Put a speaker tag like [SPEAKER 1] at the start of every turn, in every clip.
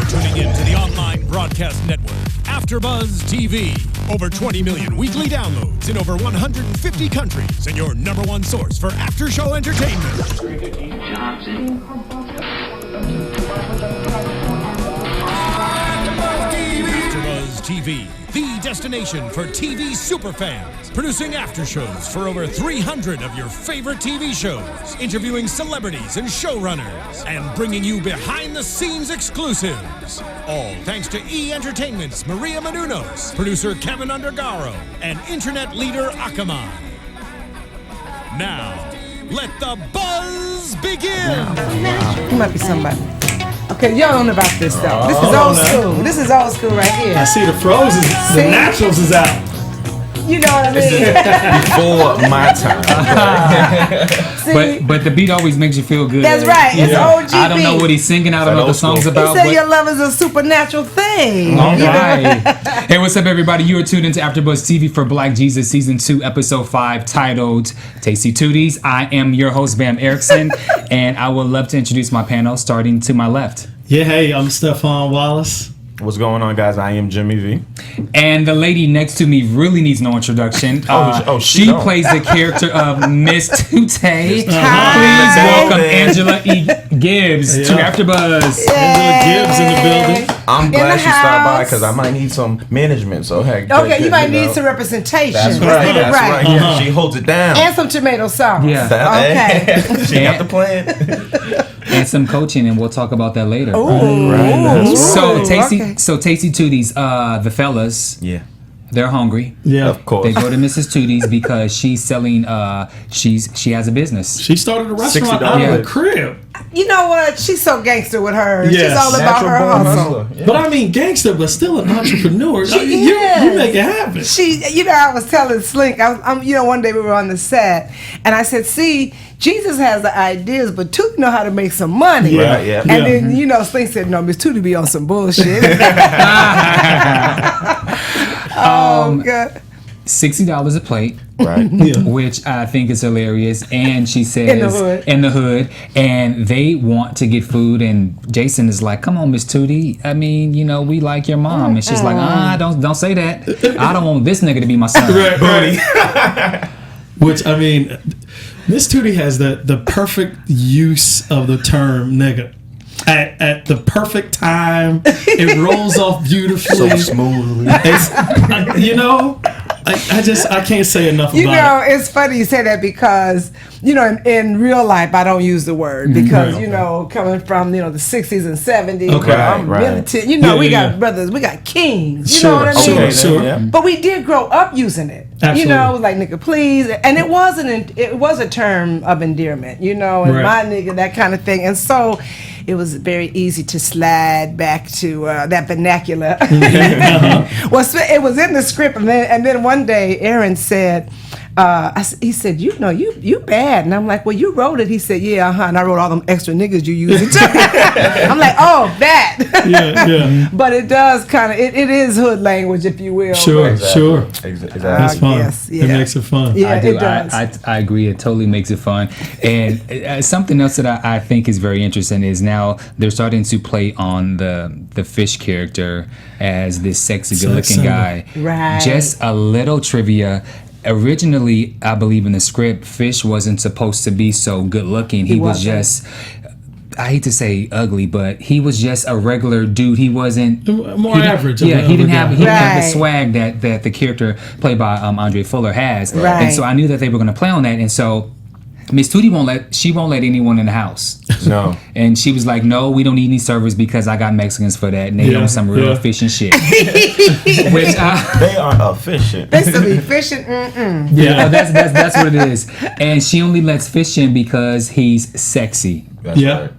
[SPEAKER 1] You're tuning in to the online broadcast network, AFTERBUZZ TV. Over 20 million weekly downloads in over 150 countries, and your number one source for after-show entertainment. AFTERBUZZ TV, the destination for TV superfans, producing after shows for over 300 of your favorite TV shows, interviewing celebrities and showrunners, and bringing you behind-the-scenes exclusives. All thanks to E! Entertainment's Maria Menounos, producer Kevin Undergaro, and internet leader Akamai. Now, let the buzz begin!
[SPEAKER 2] He might be somebody. Okay, y'all don't know about this though. This is old school. This is old school right here.
[SPEAKER 3] I see the Frozen, the Naturals is out.
[SPEAKER 2] You know what I mean?
[SPEAKER 4] Before my time.
[SPEAKER 5] But the beat always makes you feel good.
[SPEAKER 2] That's right. It's OG.
[SPEAKER 5] I don't know what he's singing. I don't know what the song's about.
[SPEAKER 2] He said your love is a supernatural thing.
[SPEAKER 5] All right. Hey, what's up, everybody? You are tuned into AfterBuzz TV for Black Jesus Season 2, Episode 5, titled Tasty Tooties. I am your host, Bamm Ericsen, and I would love to introduce my panel, starting to my left.
[SPEAKER 3] Yeah, hey, I'm Stephaune Wallace.
[SPEAKER 4] What's going on, guys? I am Jimmy V.
[SPEAKER 5] And the lady next to me really needs no introduction. She plays the character of Miss Tutti. Please welcome Angela Gibbs to AfterBuzz.
[SPEAKER 3] Angela Gibbs in the building.
[SPEAKER 4] I'm glad she stopped by because I might need some management. So hey,
[SPEAKER 2] you might need some representation.
[SPEAKER 4] That's right. That's right. Yeah, she holds it down.
[SPEAKER 2] And some tomato sauce.
[SPEAKER 5] Yeah.
[SPEAKER 2] Okay.
[SPEAKER 4] She got the plan.
[SPEAKER 5] And some coaching, and we'll talk about that later.
[SPEAKER 2] Ooh.
[SPEAKER 4] Right.
[SPEAKER 5] So Tasty Tooties, the fellas, they're hungry.
[SPEAKER 3] Yeah,
[SPEAKER 4] of course.
[SPEAKER 5] They go to Mrs. Tootie's because she's selling. She has a business.
[SPEAKER 3] She started a restaurant out of the crib.
[SPEAKER 2] You know what? She's so gangster with her.
[SPEAKER 3] Yes.
[SPEAKER 2] She's all about her hustle.
[SPEAKER 3] Yeah. But I mean, gangster, but still an entrepreneur. You make it happen.
[SPEAKER 2] I was telling Slink. One day we were on the set, and I said, "See, Jesus has the ideas, but Tutti know how to make some money."
[SPEAKER 4] Yeah, yeah.
[SPEAKER 2] And then Slink said, "No, Miss Tutti be on some bullshit." God.
[SPEAKER 5] $60 a plate,
[SPEAKER 4] right?
[SPEAKER 5] Which I think is hilarious. And she says in the hood, and they want to get food. And Jason is like, "Come on, Miss Tudi. I mean, we like your mom." And she's like, don't say that. I don't want this nigga to be my son."
[SPEAKER 3] Right. Which I mean, Miss Tudi has the perfect use of the term nigga. At the perfect time, it rolls off beautifully,
[SPEAKER 4] so smoothly.
[SPEAKER 3] I can't say enough about it.
[SPEAKER 2] It's funny you say that because in real life I don't use the word because coming from the 60s and 70s.
[SPEAKER 3] Okay,
[SPEAKER 2] I'm militant. We got brothers, we got kings. You know what I mean?
[SPEAKER 3] Sure.
[SPEAKER 4] Yeah.
[SPEAKER 2] But we did grow up using it.
[SPEAKER 3] Absolutely.
[SPEAKER 2] Like nigga, please, and it was a term of endearment. And my nigga, that kind of thing, and so. It was very easy to slide back to that vernacular. Well, it was in the script, and then one day Aaron said, he said, you bad, and I'm like, well, you wrote it. He said, yeah, and I wrote all them extra niggas you use it. I'm like, oh, that.
[SPEAKER 3] Yeah.
[SPEAKER 2] But it does kind of it is hood language, if you will.
[SPEAKER 3] Sure.
[SPEAKER 4] Exactly.
[SPEAKER 3] That's fun. It makes it fun.
[SPEAKER 2] Yeah,
[SPEAKER 5] it
[SPEAKER 2] does.
[SPEAKER 5] I agree. It totally makes it fun. And something else that I think is very interesting is now they're starting to play on the fish character as this sexy, good-looking guy.
[SPEAKER 2] Right.
[SPEAKER 5] Just a little trivia. Originally, I believe in the script, Fish wasn't supposed to be so good-looking. He was just, I hate to say ugly, but he was just a regular dude. He wasn't
[SPEAKER 3] more average.
[SPEAKER 5] Yeah, he didn't have the swag that the character played by Andra Fuller has.
[SPEAKER 2] Right.
[SPEAKER 5] And so I knew that they were going to play on that. And so Miss Tudi won't let anyone in the house.
[SPEAKER 4] No.
[SPEAKER 5] And she was like, "No, we don't need any servers because I got Mexicans for that, and they know some real efficient shit." Which
[SPEAKER 4] they are efficient.
[SPEAKER 2] They still be fishing.
[SPEAKER 5] Yeah, that's what it is. And she only lets Fish in because he's sexy.
[SPEAKER 4] That's right.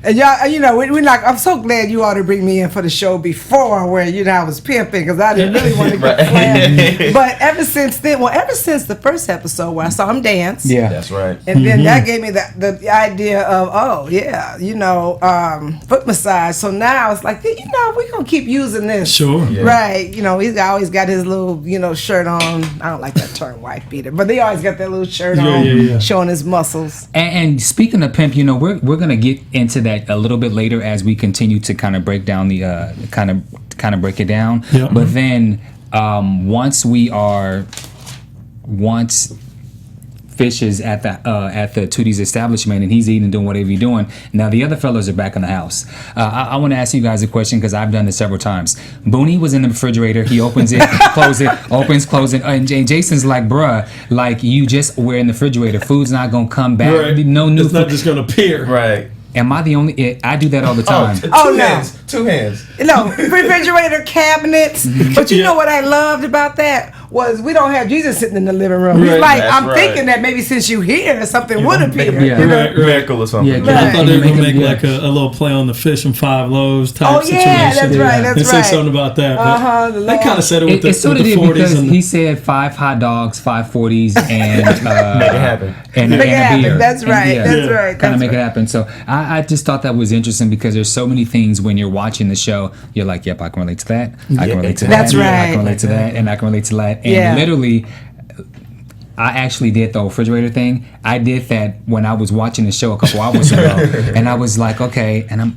[SPEAKER 2] And y'all, we're like, I'm so glad you ought to bring me in for the show before where, I was pimping because I didn't really want to get flat. But ever since the first episode where I saw him dance.
[SPEAKER 5] Yeah.
[SPEAKER 4] That's right.
[SPEAKER 2] And then that gave me the idea of, foot massage. So now it's like, we're going to keep using this.
[SPEAKER 3] Sure.
[SPEAKER 4] Yeah.
[SPEAKER 2] Right. He's always got his little, shirt on. I don't like that term, wife beater. But they always got that little shirt on, showing his muscles.
[SPEAKER 5] And speaking of pimp, we're going to get into that that a little bit later as we continue to kind of break down the kind of break it down.
[SPEAKER 3] Yep.
[SPEAKER 5] But then once Fish is at the Tuddi's establishment and he's eating and doing whatever he's doing. Now the other fellows are back in the house. I want to ask you guys a question because I've done this several times. Booney was in the refrigerator. He opens it, close it, opens, close it, and Jason's like, "Bruh, like you just were in the refrigerator. Food's not gonna come back.
[SPEAKER 3] Right.
[SPEAKER 5] No new.
[SPEAKER 3] It's not just gonna appear.
[SPEAKER 4] Right.
[SPEAKER 5] Am I the only? I do that all the time.
[SPEAKER 4] Two hands.
[SPEAKER 2] No, refrigerator cabinets. But you know what I loved about that was we don't have Jesus sitting in the living room. He's
[SPEAKER 3] Right.
[SPEAKER 2] like,
[SPEAKER 4] That's
[SPEAKER 2] I'm
[SPEAKER 4] right.
[SPEAKER 2] thinking that maybe since you here, something would appear.
[SPEAKER 5] Yeah.
[SPEAKER 2] You know?
[SPEAKER 3] Right.
[SPEAKER 4] Miracle or something.
[SPEAKER 5] Yeah,
[SPEAKER 3] I thought they were gonna make
[SPEAKER 5] Yeah.
[SPEAKER 3] like a little play on the fish and 5 loaves type
[SPEAKER 2] Oh,
[SPEAKER 3] situation.
[SPEAKER 2] yeah, that's right, that's
[SPEAKER 3] and say
[SPEAKER 2] right.
[SPEAKER 3] something about that. But
[SPEAKER 2] the
[SPEAKER 3] they
[SPEAKER 2] Lord.
[SPEAKER 3] kind of said it with
[SPEAKER 5] It sort
[SPEAKER 3] the
[SPEAKER 5] of did
[SPEAKER 3] 40s
[SPEAKER 5] because
[SPEAKER 3] and
[SPEAKER 5] he said 5 hot dogs, 5 40s, and
[SPEAKER 4] Make it happen.
[SPEAKER 5] and
[SPEAKER 2] Make it
[SPEAKER 5] a
[SPEAKER 2] happen.
[SPEAKER 5] beer.
[SPEAKER 2] That's right.
[SPEAKER 5] And,
[SPEAKER 2] That's right.
[SPEAKER 5] Kind of
[SPEAKER 2] That's
[SPEAKER 5] make it
[SPEAKER 2] right.
[SPEAKER 5] happen. So I just thought that was interesting because there's so many things when you're watching the show. You're like, yep, I can relate to that. I can relate to that.
[SPEAKER 2] That's
[SPEAKER 5] I
[SPEAKER 2] right.
[SPEAKER 5] can relate to that, and I can relate to that. And
[SPEAKER 2] Yeah.
[SPEAKER 5] literally, I actually did the refrigerator thing. I did that when I was watching the show a couple hours ago, and I was like, okay, and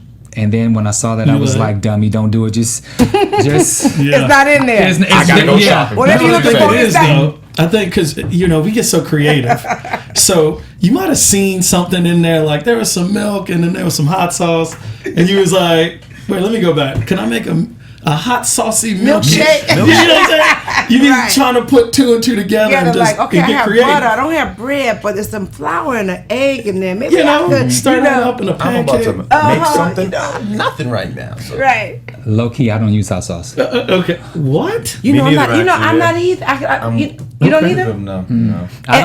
[SPEAKER 5] then when I saw that, I was like, dummy, don't do it. Just
[SPEAKER 3] Yeah.
[SPEAKER 2] It's not in there.
[SPEAKER 5] It's
[SPEAKER 4] I gotta go
[SPEAKER 5] yeah.
[SPEAKER 4] shopping.
[SPEAKER 2] Whatever
[SPEAKER 3] You
[SPEAKER 2] you
[SPEAKER 3] know
[SPEAKER 2] looking
[SPEAKER 3] what
[SPEAKER 2] for
[SPEAKER 3] it
[SPEAKER 2] is
[SPEAKER 3] is
[SPEAKER 2] that.
[SPEAKER 3] though? I think because we get so creative. So you might have seen something in there, like there was some milk and then there was some hot sauce, and you was like, "Wait, let me go back. Can I make a hot saucy milkshake?"
[SPEAKER 2] Milkshake.
[SPEAKER 3] You know what I'm saying? You be
[SPEAKER 2] Right.
[SPEAKER 3] trying to put 2 and 2 together
[SPEAKER 2] You
[SPEAKER 3] and
[SPEAKER 2] gotta
[SPEAKER 3] just
[SPEAKER 2] like, okay,
[SPEAKER 3] and
[SPEAKER 2] I
[SPEAKER 3] get
[SPEAKER 2] have
[SPEAKER 3] creative.
[SPEAKER 2] butter, I don't have bread, but there's some flour and an egg in there. Maybe
[SPEAKER 3] You
[SPEAKER 2] I
[SPEAKER 3] know,
[SPEAKER 2] could,
[SPEAKER 3] start
[SPEAKER 2] you
[SPEAKER 3] that
[SPEAKER 2] know.
[SPEAKER 3] up in a
[SPEAKER 4] I'm about to
[SPEAKER 3] pancake.
[SPEAKER 4] make something. Nothing right now. So.
[SPEAKER 2] Right.
[SPEAKER 5] Low key, I don't use hot sauce.
[SPEAKER 3] Okay, what?
[SPEAKER 2] You
[SPEAKER 4] Me
[SPEAKER 2] know, I'm not.
[SPEAKER 4] neither,
[SPEAKER 2] You know,
[SPEAKER 4] actually,
[SPEAKER 2] I'm
[SPEAKER 4] yeah.
[SPEAKER 2] not either. You don't either.
[SPEAKER 4] No.
[SPEAKER 5] I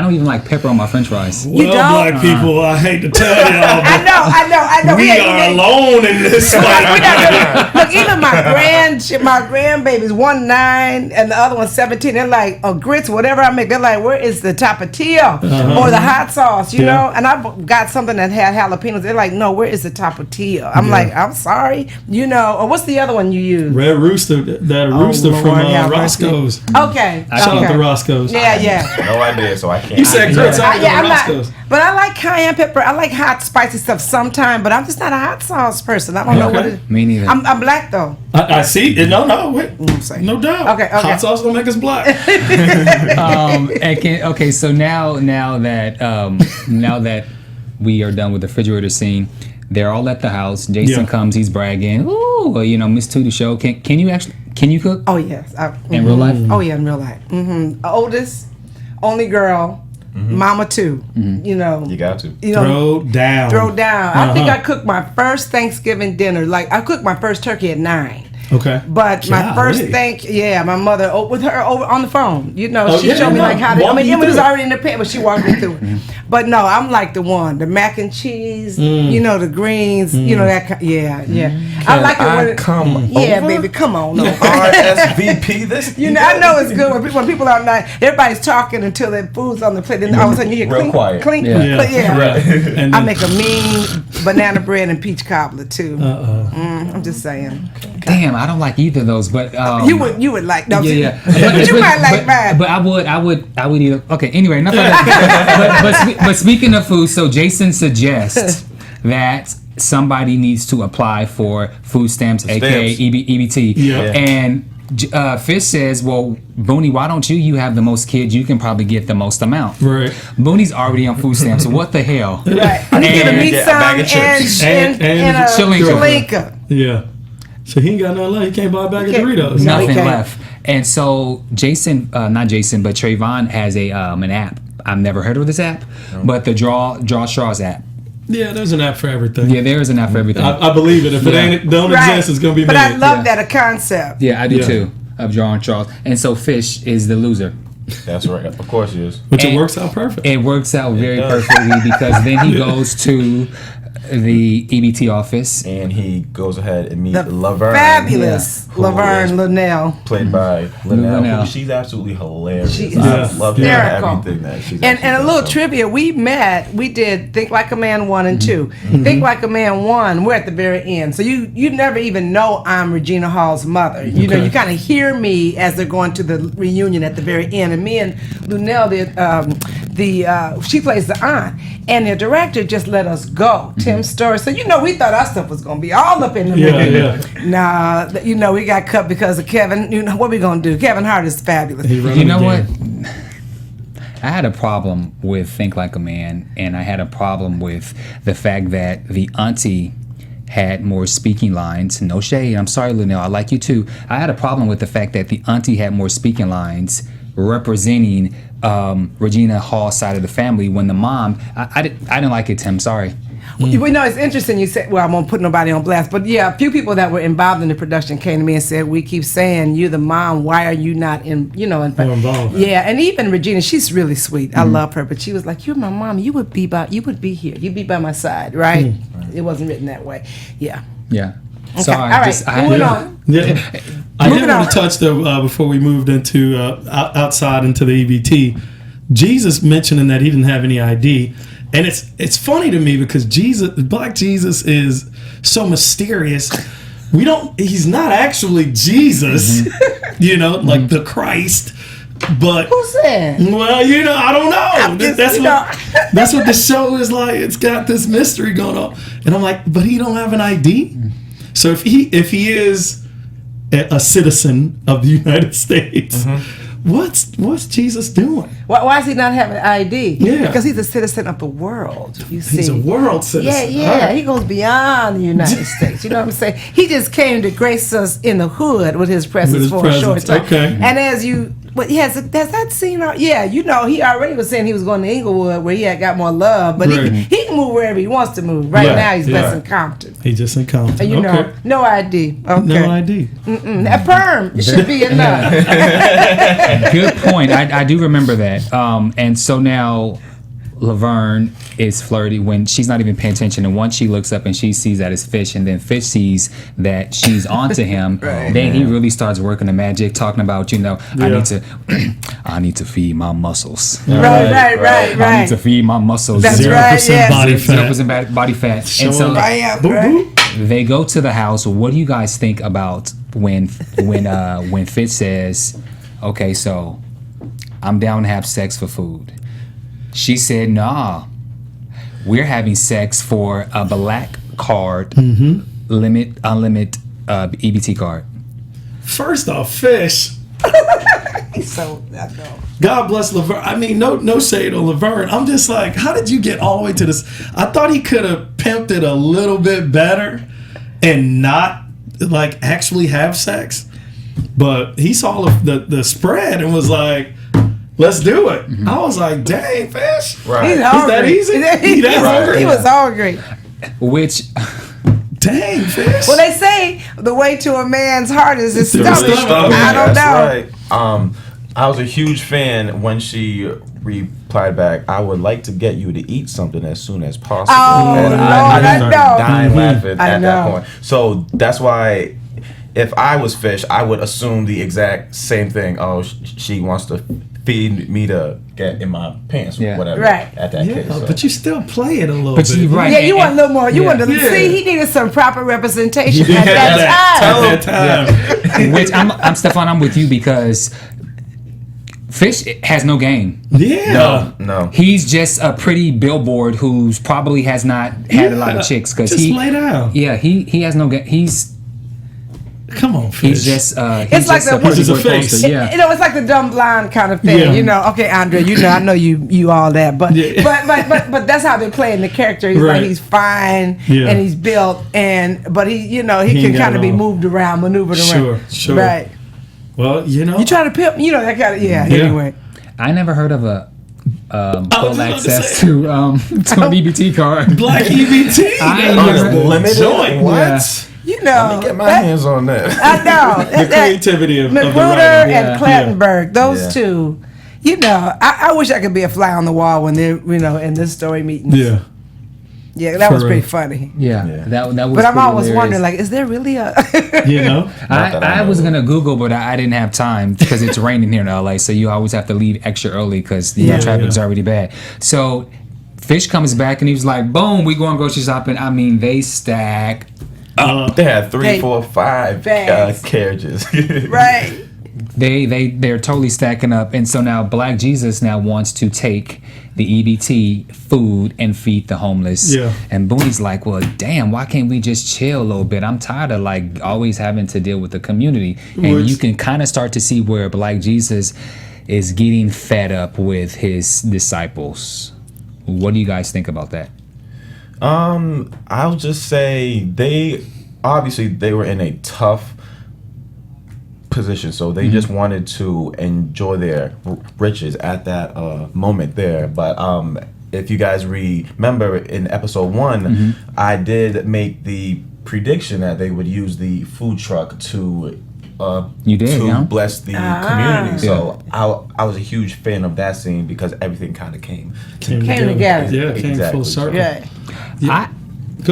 [SPEAKER 5] don't even like pepper on my French fries.
[SPEAKER 2] You
[SPEAKER 3] Well,
[SPEAKER 2] don't?
[SPEAKER 3] black people, I hate to tell y'all,
[SPEAKER 2] I know.
[SPEAKER 3] but we are alone in this fight.
[SPEAKER 2] Look, even my grandbabies, 1 9 and the other one 17. They're like, grits, whatever I make. They're like, where is the tapatio or the hot sauce? You know. And I got something that had jalapenos. They're like, no, where is the tapatio? I'm like, I'm sorry, you know. Or what's the other one you use?
[SPEAKER 3] Red Rooster, that rooster
[SPEAKER 2] Lord,
[SPEAKER 3] from
[SPEAKER 2] have mercy.
[SPEAKER 3] Roscoe's.
[SPEAKER 2] Okay.
[SPEAKER 3] Shout out
[SPEAKER 2] okay.
[SPEAKER 3] to Roscoe's.
[SPEAKER 2] Yeah.
[SPEAKER 4] No idea, so I can't.
[SPEAKER 3] You said grits, I
[SPEAKER 2] Yeah, I'm
[SPEAKER 3] go to Roscoe's.
[SPEAKER 2] not. But I like cayenne pepper. I like hot, spicy stuff sometime. But I'm just not a hot sauce person. I don't know what
[SPEAKER 3] Okay.
[SPEAKER 2] it.
[SPEAKER 5] Me neither.
[SPEAKER 2] I'm black though.
[SPEAKER 3] I see. No, wait.
[SPEAKER 2] saying.
[SPEAKER 3] No doubt.
[SPEAKER 2] Okay.
[SPEAKER 3] Hot sauce don't make us black.
[SPEAKER 5] Okay, so now that we are done with the refrigerator scene, they're all at the house. Jason
[SPEAKER 3] Yeah.
[SPEAKER 5] comes, he's bragging. Ooh, Miss Tudi show. Can you cook
[SPEAKER 2] Oh yes.
[SPEAKER 5] in real life?
[SPEAKER 2] Oh yeah, in real life. Oldest, only girl, mama too. You know.
[SPEAKER 4] You got to.
[SPEAKER 2] You know.
[SPEAKER 3] Throw down.
[SPEAKER 2] Throw down. I think
[SPEAKER 3] Uh-huh.
[SPEAKER 2] I cooked my first Thanksgiving dinner. Like I cooked my first turkey at 9.
[SPEAKER 3] Okay.
[SPEAKER 2] But my first
[SPEAKER 3] Golly.
[SPEAKER 2] my mother with her over on the phone. You know,
[SPEAKER 3] Oh,
[SPEAKER 2] she
[SPEAKER 3] yeah,
[SPEAKER 2] showed me
[SPEAKER 3] no,
[SPEAKER 2] like how to. I
[SPEAKER 3] walk
[SPEAKER 2] mean,
[SPEAKER 3] you
[SPEAKER 2] it was
[SPEAKER 3] through it.
[SPEAKER 2] already in the pan, but she walked me through it. But no, I'm like the one, the mac and cheese. You know, the greens. You know that. Yeah. I like it when it.
[SPEAKER 4] Come
[SPEAKER 2] Yeah,
[SPEAKER 4] over?
[SPEAKER 2] baby, come on. No.
[SPEAKER 4] RSVP this.
[SPEAKER 2] You know, I know it's good when people are not. Everybody's talking until their food's on the plate. Then all of a sudden you hear
[SPEAKER 4] Real
[SPEAKER 2] clink,
[SPEAKER 4] quiet.
[SPEAKER 2] clink,
[SPEAKER 5] Yeah.
[SPEAKER 2] clink. Yeah.
[SPEAKER 3] And
[SPEAKER 2] I
[SPEAKER 3] then,
[SPEAKER 2] make a mean banana bread and peach cobbler too. I'm just saying.
[SPEAKER 5] Damn, I don't like either of those, but
[SPEAKER 2] You would like. No,
[SPEAKER 5] Yeah.
[SPEAKER 2] But you might like mine.
[SPEAKER 5] But I would either. Okay, anyway, enough of that. but speaking of food, so Jason suggests that somebody needs to apply for food stamps, aka EBT.
[SPEAKER 3] Yeah.
[SPEAKER 5] And Fish says, well, Booney, why don't you have the most kids? You can probably get the most amount.
[SPEAKER 3] right.
[SPEAKER 5] Booney's already on food stamps, so what the hell?
[SPEAKER 2] Right. I need to meet
[SPEAKER 4] get a
[SPEAKER 2] some
[SPEAKER 4] bag of chips.
[SPEAKER 2] and a
[SPEAKER 5] Shalinka.
[SPEAKER 2] shalinka.
[SPEAKER 3] Yeah. So he ain't got nothing left. He can't buy a bag of
[SPEAKER 2] can't-
[SPEAKER 3] Doritos.
[SPEAKER 2] No.
[SPEAKER 5] Nothing
[SPEAKER 2] Okay.
[SPEAKER 5] left. And so Jason, not Jason, but Trayvon has an app. I've never heard of this app, but the Draw Straws app.
[SPEAKER 3] Yeah, there's an app for everything.
[SPEAKER 5] Yeah, there is an app for everything.
[SPEAKER 3] I believe it. If it
[SPEAKER 5] Yeah.
[SPEAKER 3] ain't don't
[SPEAKER 2] Right.
[SPEAKER 3] exist, it's gonna be
[SPEAKER 2] But
[SPEAKER 3] made.
[SPEAKER 2] I love
[SPEAKER 5] Yeah.
[SPEAKER 2] that a concept.
[SPEAKER 5] Yeah, I do
[SPEAKER 3] Yeah.
[SPEAKER 5] too. Of drawing straws. And so Fish is the loser.
[SPEAKER 4] That's right. Of course he is.
[SPEAKER 3] Which it
[SPEAKER 5] And
[SPEAKER 3] works out perfect.
[SPEAKER 5] It works out very
[SPEAKER 4] does.
[SPEAKER 5] perfectly because then he goes to the EBT office.
[SPEAKER 4] And he goes ahead and meets
[SPEAKER 2] The
[SPEAKER 4] Laverne.
[SPEAKER 2] fabulous
[SPEAKER 4] Who
[SPEAKER 2] Laverne
[SPEAKER 4] is
[SPEAKER 2] Lunell.
[SPEAKER 4] Played by Lunell.
[SPEAKER 5] Lunell.
[SPEAKER 4] She's absolutely hilarious.
[SPEAKER 2] She is
[SPEAKER 4] I love her
[SPEAKER 2] hysterical.
[SPEAKER 4] everything that she's
[SPEAKER 2] And a little
[SPEAKER 4] trip.
[SPEAKER 2] trivia, we did Think Like a Man 1 and 2. Think Like a Man 1, we're at the very end. So you never even know I'm Regina Hall's mother. You know,
[SPEAKER 3] Okay.
[SPEAKER 2] you kind of hear me as they're going to the reunion at the very end. And me and Lunell did she plays the aunt, and the director just let us go. Tim's story. So we thought our stuff was gonna be all up in the movie. Nah, we got cut because of Kevin. What we gonna do? Kevin Hart is fabulous.
[SPEAKER 5] You know what? I had a problem with Think Like a Man, and I had a problem with the fact that the auntie had more speaking lines. No shade. I'm sorry, Lunell. I like you too. I had a problem with the fact that the auntie had more speaking lines representing Regina Hall's side of the family when the mom, I didn't like it, Tim. Sorry.
[SPEAKER 2] It's interesting you said, well, I won't put nobody on blast, but yeah, a few people that were involved in the production came to me and said, we keep saying you're the mom, why are you not involved? Yeah, and even Regina, she's really sweet. I love her, but she was like, you're my mom, you would be here, you'd be by my side, right? It wasn't written that way. Yeah. Okay.
[SPEAKER 5] Sorry.
[SPEAKER 2] All right, moving on.
[SPEAKER 3] Yeah. I did want to touch though before we moved into outside into the EBT, Jesus mentioning that he didn't have any ID. And it's funny to me because Black Jesus is so mysterious. He's not actually Jesus, like the Christ. But
[SPEAKER 2] who's that?
[SPEAKER 3] Well, I don't know. That's what the show is like. It's got this mystery going on, and I'm like, but he don't have an ID. So if he is a citizen of the United States. What's Jesus doing?
[SPEAKER 2] Why is he not having an ID?
[SPEAKER 3] Yeah.
[SPEAKER 2] Because he's a citizen of the world, you see.
[SPEAKER 3] He's a world citizen.
[SPEAKER 2] Yeah. Right. He goes beyond the United States. You know what I'm saying? He just came to grace us in the hood with his presence for a short time.
[SPEAKER 3] Okay.
[SPEAKER 2] And has that scene? Yeah, he already was saying he was going to Inglewood where he had got more love, but he can move wherever he wants to move. Right now he's just in Compton.
[SPEAKER 3] He's just in Compton.
[SPEAKER 2] And no ID. Okay.
[SPEAKER 3] No ID.
[SPEAKER 2] That perm should be enough.
[SPEAKER 5] Good point. I do remember that. And so now Laverne is flirty when she's not even paying attention, and once she looks up and she sees that it's Fish, and then Fish sees that she's onto him, then he really starts working the magic, talking about I need to feed my muscles.
[SPEAKER 2] Right.
[SPEAKER 5] I need to feed my muscles.
[SPEAKER 2] That's 0%
[SPEAKER 3] right, body fat.
[SPEAKER 5] 0% body fat. And so they go to the house. What do you guys think about when Fitz says, okay, so I'm down to have sex for food? She said, nah, we're having sex for a black card, unlimited EBT card.
[SPEAKER 3] First off, Fish. God bless Laverne. I mean, no shade on Laverne. I'm just like, how did you get all the way to this? I thought he could have pimped it a little bit better and not like actually have sex. But he saw the spread and was like, let's do it. I was like, dang, Fish.
[SPEAKER 2] Right.
[SPEAKER 3] He's that easy? He that hungry?
[SPEAKER 2] He was hungry.
[SPEAKER 5] Which...
[SPEAKER 3] Dang, Fish.
[SPEAKER 2] Well, they say the way to a man's heart is his stomach. I don't know.
[SPEAKER 4] Right. I was a huge fan when she replied back, I would like to get you to eat something as soon as possible.
[SPEAKER 2] Oh,
[SPEAKER 4] and
[SPEAKER 2] Lord,
[SPEAKER 4] I just started dying laughing
[SPEAKER 2] at
[SPEAKER 4] that point. So that's why if I was Fish, I would assume the exact same thing. Oh, she wants to feed me to get in my pants or whatever.
[SPEAKER 2] Right.
[SPEAKER 4] At that case. So.
[SPEAKER 3] But you still play it a little bit.
[SPEAKER 2] Right. Yeah, you want a little more. You want to see. He needed some proper representation at that
[SPEAKER 5] time. Which I'm Stephaune. I'm with you because Fish has no game.
[SPEAKER 3] Yeah.
[SPEAKER 4] No.
[SPEAKER 5] He's just a pretty billboard who's probably has not had a lot of chicks because
[SPEAKER 3] he lay down.
[SPEAKER 5] Yeah. He has no game.
[SPEAKER 3] Come on, Fish.
[SPEAKER 5] He's just
[SPEAKER 2] it's like the
[SPEAKER 3] face.
[SPEAKER 2] It's like the dumb blonde kind of thing. Okay, Andre, I know you all that, but that's how they're playing the character. He's like he's fine and he's built, but he can kind of be moved around, maneuvered around.
[SPEAKER 3] Sure.
[SPEAKER 2] Right.
[SPEAKER 3] Well,
[SPEAKER 2] you try to pimp, that kind of Anyway,
[SPEAKER 5] I never heard of a full access to an EBT card.
[SPEAKER 3] Black EBT.
[SPEAKER 4] Limited. What?
[SPEAKER 5] Yeah.
[SPEAKER 4] Let me get my hands on that.
[SPEAKER 2] I know.
[SPEAKER 3] The creativity of the
[SPEAKER 2] McGruder and Clattenburg, those two. I wish I could be a fly on the wall when they're, in this story meetings.
[SPEAKER 3] Yeah.
[SPEAKER 2] Yeah, that was pretty funny.
[SPEAKER 5] Yeah. That was.
[SPEAKER 2] But I'm always wondering, like, is there really a?
[SPEAKER 5] I was gonna Google, but I didn't have time because it's raining here in LA, so you always have to leave extra early because traffic's already bad. So Fish comes back and he was like, "Boom, we going grocery shopping." I mean, they stack.
[SPEAKER 4] They had 3, 4, 5 carriages.
[SPEAKER 2] Right.
[SPEAKER 5] They're totally stacking up, and so now Black Jesus now wants to take the EBT food and feed the homeless.
[SPEAKER 3] Yeah.
[SPEAKER 5] And Booney's like, well, damn, why can't we just chill a little bit? I'm tired of like always having to deal with the community. And you can kind of start to see where Black Jesus is getting fed up with his disciples. What do you guys think about that?
[SPEAKER 4] I'll just say they were in a tough position, so they just wanted to enjoy their riches at that moment there. But if you guys remember in episode 1, I did make the prediction that they would use the food truck to bless the community. So I was a huge fan of that scene because everything kind of came
[SPEAKER 2] together.
[SPEAKER 3] Yeah, came
[SPEAKER 4] exactly.
[SPEAKER 3] full circle.
[SPEAKER 2] Yeah.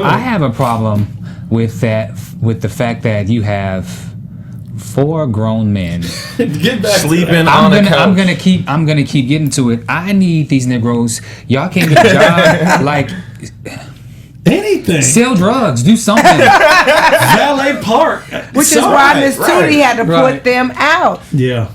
[SPEAKER 5] I have a problem with that, with the fact that you have 4 grown men
[SPEAKER 3] Get back
[SPEAKER 4] sleeping on the couch.
[SPEAKER 5] I'm gonna keep getting to it. I need these Negroes. Y'all can't get a job. Like
[SPEAKER 3] anything.
[SPEAKER 5] sell drugs, do something.
[SPEAKER 3] Valet park.
[SPEAKER 2] Which is why Miss Tudi had to put them out.
[SPEAKER 3] Yeah.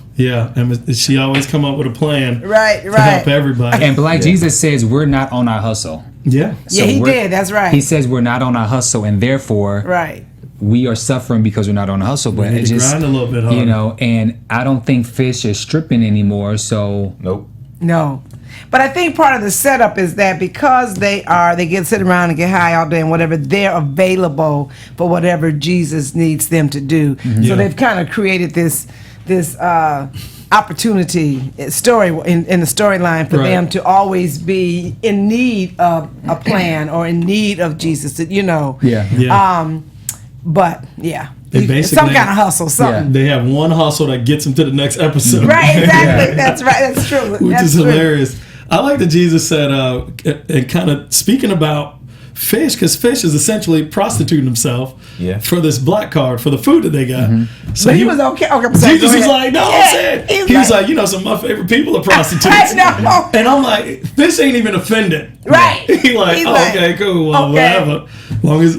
[SPEAKER 3] And she always come up with a plan.
[SPEAKER 2] Right.
[SPEAKER 3] To help everybody.
[SPEAKER 5] And Black Jesus says we're not on our hustle.
[SPEAKER 3] Yeah.
[SPEAKER 2] Yeah, he did. That's right.
[SPEAKER 5] He says we're not on our hustle, and therefore we are suffering because we're not on a hustle. But
[SPEAKER 3] we need to grind a little bit harder.
[SPEAKER 5] And I don't think fish is stripping anymore. So
[SPEAKER 2] No. But I think part of the setup is that because they get sit around and get high all day and whatever, they're available for whatever Jesus needs them to do. So they've kind of created this opportunity story in the storyline for them to always be in need of a plan or in need of Jesus. But some kind of hustle, something.
[SPEAKER 3] They have one hustle that gets them to the next episode.
[SPEAKER 2] Right, exactly. That's right. That's true.
[SPEAKER 3] Which is hilarious. I like that Jesus said, and kind of speaking about fish, because fish is essentially prostituting himself for this black card, for the food that they got. So
[SPEAKER 2] but he was okay.
[SPEAKER 3] Jesus was like, no, I'm saying. He was like, some of my favorite people are prostitutes.
[SPEAKER 2] I know.
[SPEAKER 3] And I'm like, fish ain't even offended.
[SPEAKER 2] Right.
[SPEAKER 3] He's like, okay, cool, well, whatever. Long as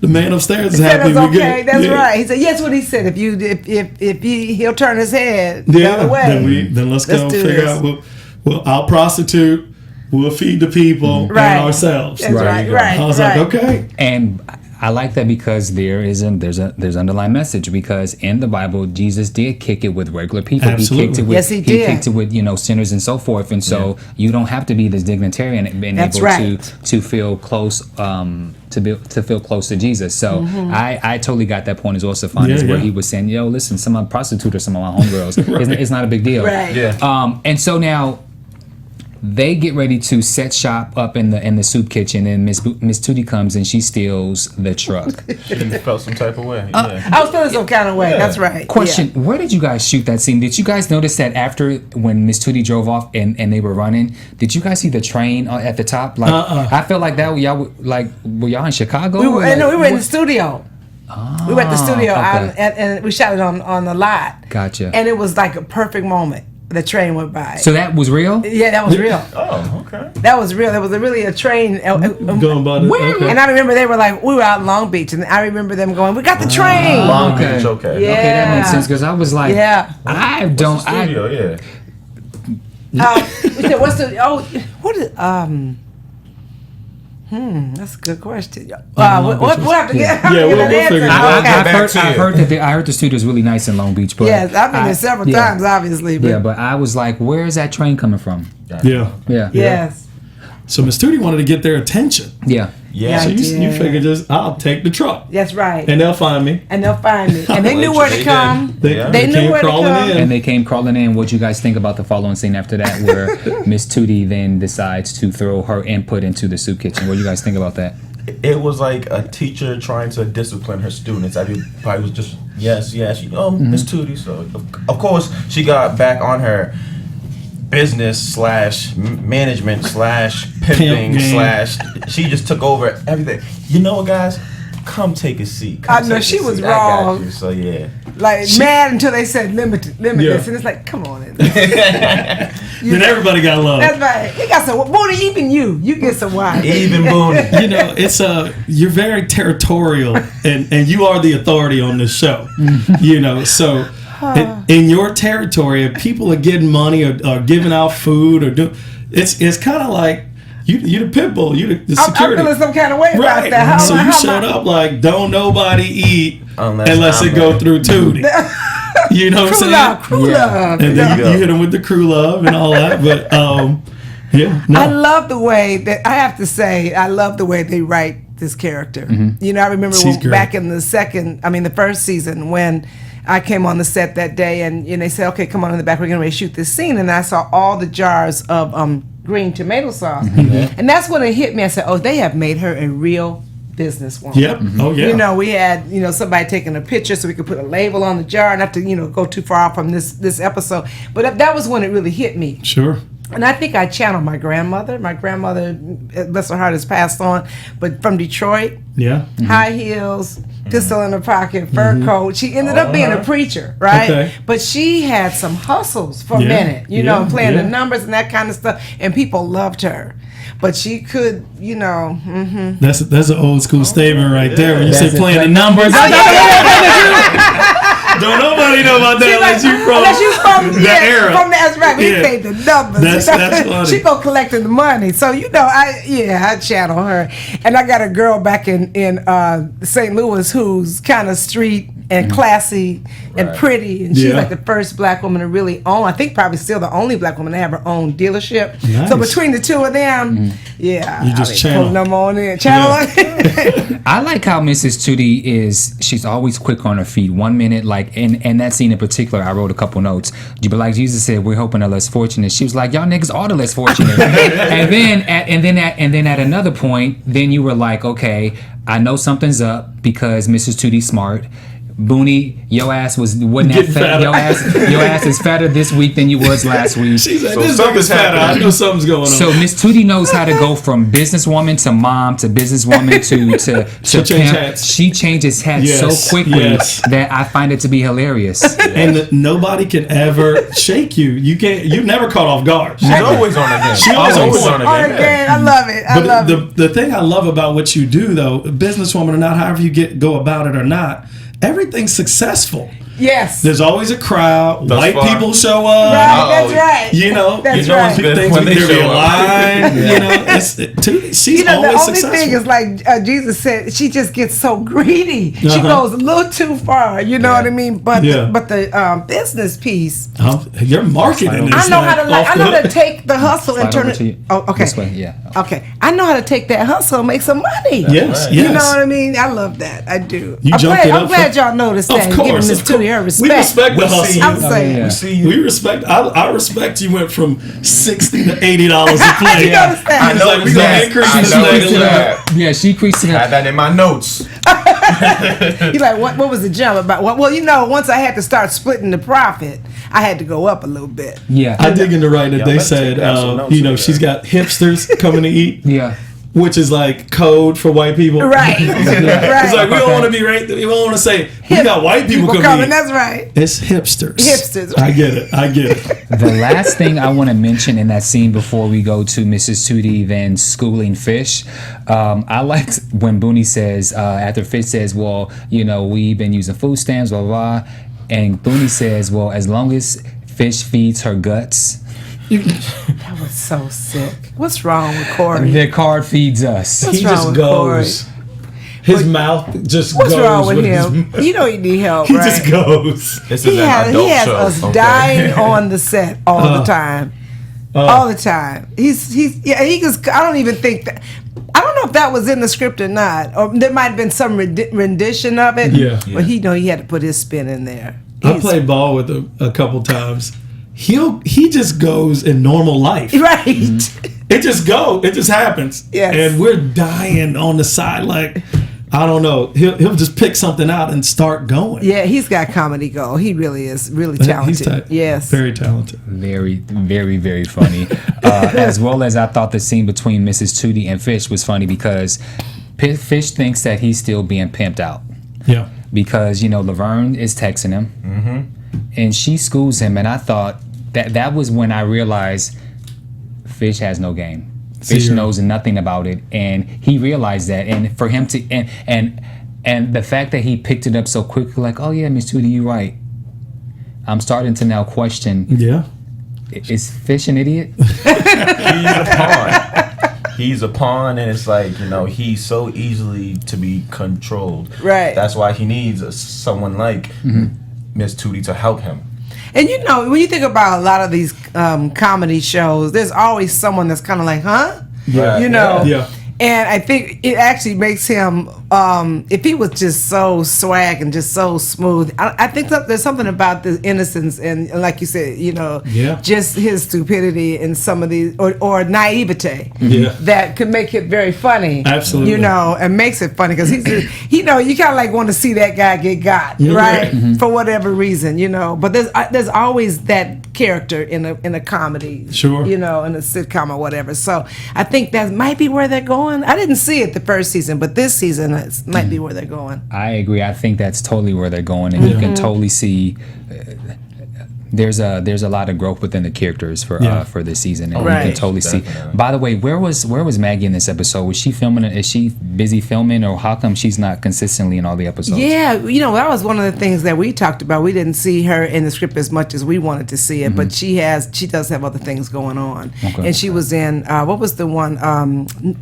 [SPEAKER 3] the man upstairs is happy, we good.
[SPEAKER 2] That's right. He said, yes, what he said. If he'll turn his head the other way,
[SPEAKER 3] then let's go figure out. Well, I'll prostitute. We'll feed the people and ourselves.
[SPEAKER 2] That's right.
[SPEAKER 3] I was like, okay.
[SPEAKER 5] And I like that because there's underlying message, because in the Bible Jesus did kick it with regular people.
[SPEAKER 3] Absolutely.
[SPEAKER 5] He kicked it with, he kicked it with sinners and so forth. And so you don't have to be this dignitarian and being able to feel close to feel close to Jesus. So I totally got that point as well, Stephaune, where he was saying, listen, some of my prostitutes or some of my homegirls, it's not a big deal.
[SPEAKER 2] Right.
[SPEAKER 5] Yeah. And so now they get ready to set shop up in the soup kitchen, and Miss Tudi comes and she steals the truck.
[SPEAKER 4] She felt some type of way.
[SPEAKER 2] I was feeling some kind of way. That's right.
[SPEAKER 5] Question: where did you guys shoot that scene? Did you guys notice that after when Miss Tudi drove off and they were running? Did you guys see the train at the top? Like I felt like that. Were y'all in Chicago?
[SPEAKER 2] We were in the studio. We were at the studio and we shot it on the lot.
[SPEAKER 5] Gotcha.
[SPEAKER 2] And it was like a perfect moment. The train went by.
[SPEAKER 5] So that was real?
[SPEAKER 2] Yeah, that was real.
[SPEAKER 4] Oh, okay.
[SPEAKER 2] That was real. There was really a train
[SPEAKER 3] going by.
[SPEAKER 2] And I remember they were like, we were out in Long Beach, and I remember them going, "We got the train."
[SPEAKER 4] Long Beach, okay.
[SPEAKER 2] Yeah.
[SPEAKER 5] Okay, that makes sense, because I was like, I don't.
[SPEAKER 4] Studio,
[SPEAKER 2] We said, what is that's a good question. We'll have to get.
[SPEAKER 3] We'll figure it out.
[SPEAKER 5] I heard the studio is really nice in Long Beach. But
[SPEAKER 2] yes, I've been there several times, obviously. But
[SPEAKER 5] but I was like, where is that train coming from?
[SPEAKER 3] Yeah.
[SPEAKER 2] Yes.
[SPEAKER 3] So Miss Tudi wanted to get their attention.
[SPEAKER 5] Yeah.
[SPEAKER 3] So you figured I'll take the truck.
[SPEAKER 2] That's right.
[SPEAKER 3] And they'll find me.
[SPEAKER 2] And they knew where to come.
[SPEAKER 3] They
[SPEAKER 2] knew where to come.
[SPEAKER 5] And they came crawling in. What you guys think about the following scene after that, where Miss Tudi then decides to throw her input into the soup kitchen? What do you guys think about that?
[SPEAKER 4] It was like a teacher trying to discipline her students. I probably was just yes. Miss Tudi. So of course she got back on her business / management / pimping / she just took over everything. You know what, guys? Come take a seat.
[SPEAKER 2] I know she was wrong.
[SPEAKER 4] I got you, so yeah.
[SPEAKER 2] Mad until they said limitless, and it's like, come on.
[SPEAKER 3] Then everybody got love.
[SPEAKER 2] That's right. You got some Boon, even you get some wine.
[SPEAKER 4] Even Boon.
[SPEAKER 3] It's you're very territorial, and you are the authority on this show. So in your territory, if people are getting money or giving out food or it's kind of like you the pit bull, you the security.
[SPEAKER 2] I'm feeling some kind of way
[SPEAKER 3] right.
[SPEAKER 2] about that.
[SPEAKER 3] So you showed up like, don't nobody eat unless it go through Tudi. You know what I'm saying?
[SPEAKER 2] Crew love.
[SPEAKER 3] And then you hit them with the crew love and all that. But yeah, no.
[SPEAKER 2] I love the way that I have to say. I love the way they write this character. You know, I remember back in the first season when I came on the set that day, and they said, "Okay, come on in the back. We're going to shoot this scene." And I saw all the jars of green tomato sauce, and that's when it hit me. I said, "Oh, they have made her a real businesswoman."
[SPEAKER 3] Yep. Oh yeah.
[SPEAKER 2] We had somebody taking a picture so we could put a label on the jar, not to go too far off from this episode. But that was when it really hit me.
[SPEAKER 3] Sure.
[SPEAKER 2] And I think I channeled my grandmother. My grandmother, bless her heart, has passed on, but from Detroit.
[SPEAKER 3] Yeah.
[SPEAKER 2] High heels, pistol in her pocket, fur coat. She ended up being a preacher, right? Okay. But she had some hustles for a minute, playing the numbers and that kind of stuff, and people loved her. But she could, That's
[SPEAKER 3] an old school statement right there. When you say playing the numbers. Don't nobody know about that unless you from the era.
[SPEAKER 2] That's right. We say the numbers.
[SPEAKER 3] That's funny.
[SPEAKER 2] She go collecting the money. So I channel her, and I got a girl back in St. Louis who's kind of street and classy and pretty, and she's like the first black woman to really own. I think probably still the only black woman to have her own dealership. Nice. So between the two of them,
[SPEAKER 3] you just channel
[SPEAKER 2] them on in. Channel.
[SPEAKER 5] I like how Mrs. Tudi is. She's always quick on her feet. 1 minute, like in that scene in particular, I wrote a couple notes. But like Jesus said, we're hoping they're less fortunate. She was like, y'all niggas are the less fortunate. and then at another point, then you were like, okay, I know something's up because Mrs. Tudi's smart. Boonie, your ass wasn't that fat. Your ass is fatter this week than you was last week.
[SPEAKER 3] She's like, this something's fatter. I know something's going on.
[SPEAKER 5] So Miss Tudi knows how to go from businesswoman to mom to businesswoman to pimp. She changes hats so quickly that I find it to be hilarious.
[SPEAKER 3] And nobody can ever shake you. You never caught off guard.
[SPEAKER 4] She's always on again.
[SPEAKER 3] She's always on
[SPEAKER 2] again. I love it. I love it.
[SPEAKER 3] The thing I love about what you do, though, businesswoman or not, however you go about it or not, everything's successful.
[SPEAKER 2] Yes.
[SPEAKER 3] There's always a crowd. White people show up.
[SPEAKER 2] Right, that's right.
[SPEAKER 3] Things when they realign. She's always successful.
[SPEAKER 2] The only thing is, like Jesus said, she just gets so greedy. She goes a little too far. You know what I mean? But the business piece.
[SPEAKER 3] Your marketing.
[SPEAKER 2] I know how to take the hustle and turn it. Oh, okay.
[SPEAKER 5] This way, yeah.
[SPEAKER 2] Okay. I know how to take that hustle and make some money.
[SPEAKER 3] Yes.
[SPEAKER 2] You know what I mean? I love that. I do.
[SPEAKER 3] I'm
[SPEAKER 2] glad y'all noticed that.
[SPEAKER 3] Of course.
[SPEAKER 2] Giving Miss Tudi her respect.
[SPEAKER 3] We respect the hustle.
[SPEAKER 2] I'm saying.
[SPEAKER 3] We see you. We respect. I respect you went from $60 to $80 a play.
[SPEAKER 2] I
[SPEAKER 3] know. Like, we're going to increase this leg.
[SPEAKER 5] Yeah, she increased it.
[SPEAKER 4] I had that in my notes.
[SPEAKER 2] You're like, what was the jump about? Well, once I had to start splitting the profit, I had to go up a little bit.
[SPEAKER 5] Yeah.
[SPEAKER 3] I dig in the writing that they said, she's got hipsters coming to eat.
[SPEAKER 5] Yeah.
[SPEAKER 3] Which is like code for white people.
[SPEAKER 2] Right.
[SPEAKER 3] It's like, we don't want to be right. We don't want to say, we got white people coming.
[SPEAKER 2] That's right.
[SPEAKER 3] It's hipsters.
[SPEAKER 2] Hipsters.
[SPEAKER 3] I get it.
[SPEAKER 5] The last thing I want to mention in that scene before we go to Mrs. Tudi then schooling Fish, I liked when Boonie says, after Fish says, well, we've been using food stamps, blah, blah, blah. And Boonie says, well, as long as Fish feeds her guts.
[SPEAKER 2] That was so sick. What's wrong with Corey?
[SPEAKER 5] Their card feeds us.
[SPEAKER 2] What's wrong with
[SPEAKER 3] goes.
[SPEAKER 2] Corey?
[SPEAKER 3] His mouth just
[SPEAKER 2] What's
[SPEAKER 3] goes.
[SPEAKER 2] What's wrong with him? You know he need help,
[SPEAKER 3] he
[SPEAKER 2] right?
[SPEAKER 3] Just goes.
[SPEAKER 2] He has us dying on the set all the time. All the time. He just, I don't even think that. I don't know if that was in the script or not. Or there might have been some rendition of it.
[SPEAKER 3] Yeah.
[SPEAKER 2] But he had to put his spin in there.
[SPEAKER 3] I played ball with him a couple times. He just goes in normal life.
[SPEAKER 2] Right.
[SPEAKER 3] It just goes. It just happens.
[SPEAKER 2] Yes.
[SPEAKER 3] And we're dying on the side like, I don't know. He'll just pick something out and start going.
[SPEAKER 2] Yeah, he's got comedy gold. He really is really talented. Yes.
[SPEAKER 3] Very talented.
[SPEAKER 5] Very, very, very funny. As well as I thought the scene between Mrs. Tudi and Fish was funny because Fish thinks that he's still being pimped out.
[SPEAKER 3] Yeah.
[SPEAKER 5] Because, Laverne is texting him. Mm-hmm. And she schools him, and I thought that was when I realized Fish has no game. Fish knows nothing about it, and he realized that. And for him to and the fact that he picked it up so quickly, like, oh yeah, Miss Tudi, you're right. I'm starting to now question.
[SPEAKER 3] Yeah.
[SPEAKER 5] Is Fish an idiot?
[SPEAKER 4] He's a pawn, and it's like, he's so easily to be controlled.
[SPEAKER 2] Right.
[SPEAKER 4] That's why he needs someone like Miss Tudi to help him.
[SPEAKER 2] And when you think about a lot of these comedy shows, there's always someone that's kind of like, huh?
[SPEAKER 4] Yeah.
[SPEAKER 3] Yeah.
[SPEAKER 2] And I think it actually makes him, if he was just so swag and just so smooth, I think there's something about the innocence and like you said, just his stupidity and some of these, or naivete that could make it very funny.
[SPEAKER 3] Absolutely.
[SPEAKER 2] And makes it funny because he's, you kind of like want to see that guy get got, right? For whatever reason, But there's always that character in a comedy,
[SPEAKER 3] sure,
[SPEAKER 2] in a sitcom or whatever. So I think that might be where they're going. I didn't see it the first season, but this season it might be where they're going.
[SPEAKER 5] I agree. I think that's totally where they're going, and you can totally see there's a lot of growth within the characters for this season, and you can totally see. By the way, where was Maggie in this episode? Was she filming? Is she busy filming, or how come she's not consistently in all the episodes?
[SPEAKER 2] Yeah, that was one of the things that we talked about. We didn't see her in the script as much as we wanted to see it, but she does have other things going on. Okay. And she was in what was the one?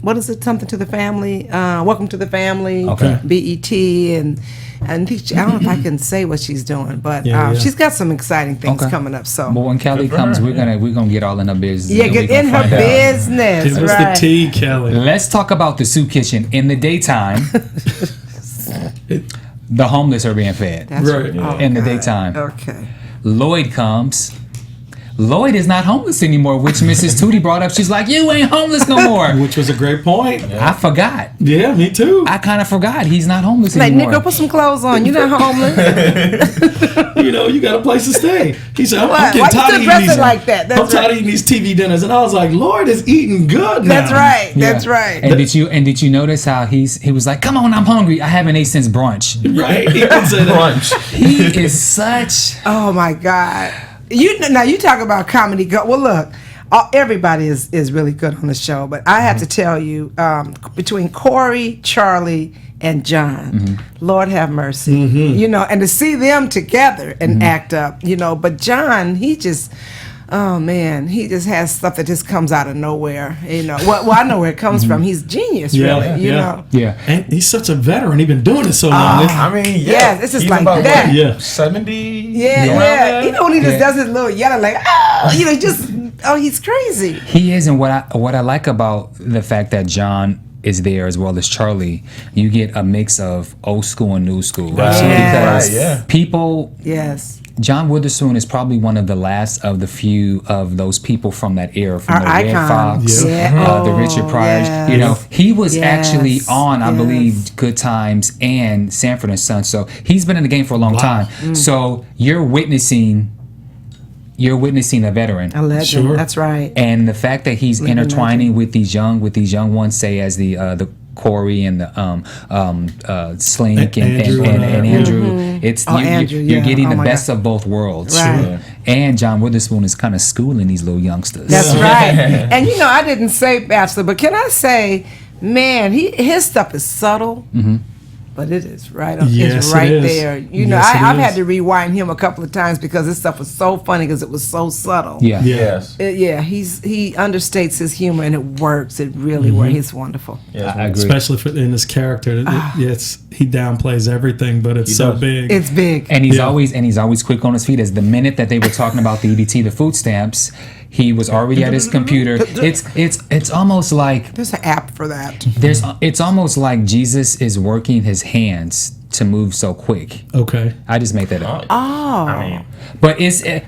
[SPEAKER 2] What is it? Something to the Family. Welcome to the Family.
[SPEAKER 5] Okay.
[SPEAKER 2] BET and I don't know if I can say what she's doing, but she's got some exciting things coming up. So,
[SPEAKER 5] but when Kelly comes, we're gonna get all in her business.
[SPEAKER 2] Yeah, get in her business.
[SPEAKER 3] Give us the tea, Kelly.
[SPEAKER 5] Let's talk about the soup kitchen in the daytime. The homeless are being fed.
[SPEAKER 2] That's right.
[SPEAKER 5] In the daytime.
[SPEAKER 2] Okay.
[SPEAKER 5] Lloyd comes. Lloyd is not homeless anymore, which Mrs. Tudi brought up. She's like, you ain't homeless no more.
[SPEAKER 3] Which was a great point.
[SPEAKER 5] Yeah. I forgot.
[SPEAKER 3] Yeah, me too.
[SPEAKER 5] I kind of forgot he's not homeless anymore.
[SPEAKER 2] Like, Nick, go put some clothes on. You're not homeless.
[SPEAKER 3] You got a place to stay. He said, I'm getting tired of eating these.
[SPEAKER 2] Like that?
[SPEAKER 3] I'm tired of eating these TV dinners. And I was like, Lloyd is eating good now.
[SPEAKER 2] That's right. Yeah. That's right.
[SPEAKER 5] And did you notice how he was like, come on, I'm hungry. I haven't ate since brunch.
[SPEAKER 3] Right. He did say brunch.
[SPEAKER 5] He is such.
[SPEAKER 2] Oh my God. Now you talk about comedy. Well, look, everybody is really good on the show, but I have to tell you, between Corey, Charlie, and John, Lord have mercy, and to see them together and act up, But John, he just. Oh man, he just has stuff that just comes out of nowhere. Well, I know where it comes from. He's genius, really. You know.
[SPEAKER 5] Yeah.
[SPEAKER 3] And he's such a veteron. He's been doing it so long.
[SPEAKER 2] It's just like
[SPEAKER 4] about,
[SPEAKER 2] that.
[SPEAKER 4] What, 70.
[SPEAKER 2] Yeah. When he just does his little yelling like, he's crazy.
[SPEAKER 5] He is, and what I like about the fact that John is there as well as Charlie, you get a mix of old school and new school.
[SPEAKER 2] Yes.
[SPEAKER 5] Because people.
[SPEAKER 2] Yes.
[SPEAKER 5] John Witherspoon is probably one of the last of the few of those people from that era, from the Red Fox, the Richard Pryor.
[SPEAKER 2] Yes.
[SPEAKER 5] He was actually on, I believe, Good Times and Sanford and Son. So he's been in the game for a long time. So you're witnessing a veteran,
[SPEAKER 2] a legend. Sure. That's right.
[SPEAKER 5] And the fact that he's intertwining with these young ones, say as the Corey and the Slink and Andrew. You're getting the best of both worlds.
[SPEAKER 2] Right.
[SPEAKER 5] And John Witherspoon is kind of schooling these little youngsters.
[SPEAKER 2] That's right. And I didn't say Bachelor, but can I say, man, his stuff is subtle. But it is right up.
[SPEAKER 3] Yes,
[SPEAKER 2] it's right
[SPEAKER 3] it is.
[SPEAKER 2] there. I've had to rewind him a couple of times because this stuff was so funny because it was so subtle.
[SPEAKER 5] Yeah.
[SPEAKER 4] Yes.
[SPEAKER 2] He understates his humor and it works. It really works. He's wonderful.
[SPEAKER 4] Yes.
[SPEAKER 5] I agree.
[SPEAKER 3] Especially in this character. He downplays everything, but it's so big.
[SPEAKER 2] It's big.
[SPEAKER 5] And he's always quick on his feet. As the minute that they were talking about the EBT, the food stamps, he was already at his computer. It's almost like
[SPEAKER 2] there's an app for that.
[SPEAKER 5] It's almost like Jesus is working his hands to move so quick.
[SPEAKER 3] Okay.
[SPEAKER 5] I just made that up.
[SPEAKER 2] Oh.
[SPEAKER 5] But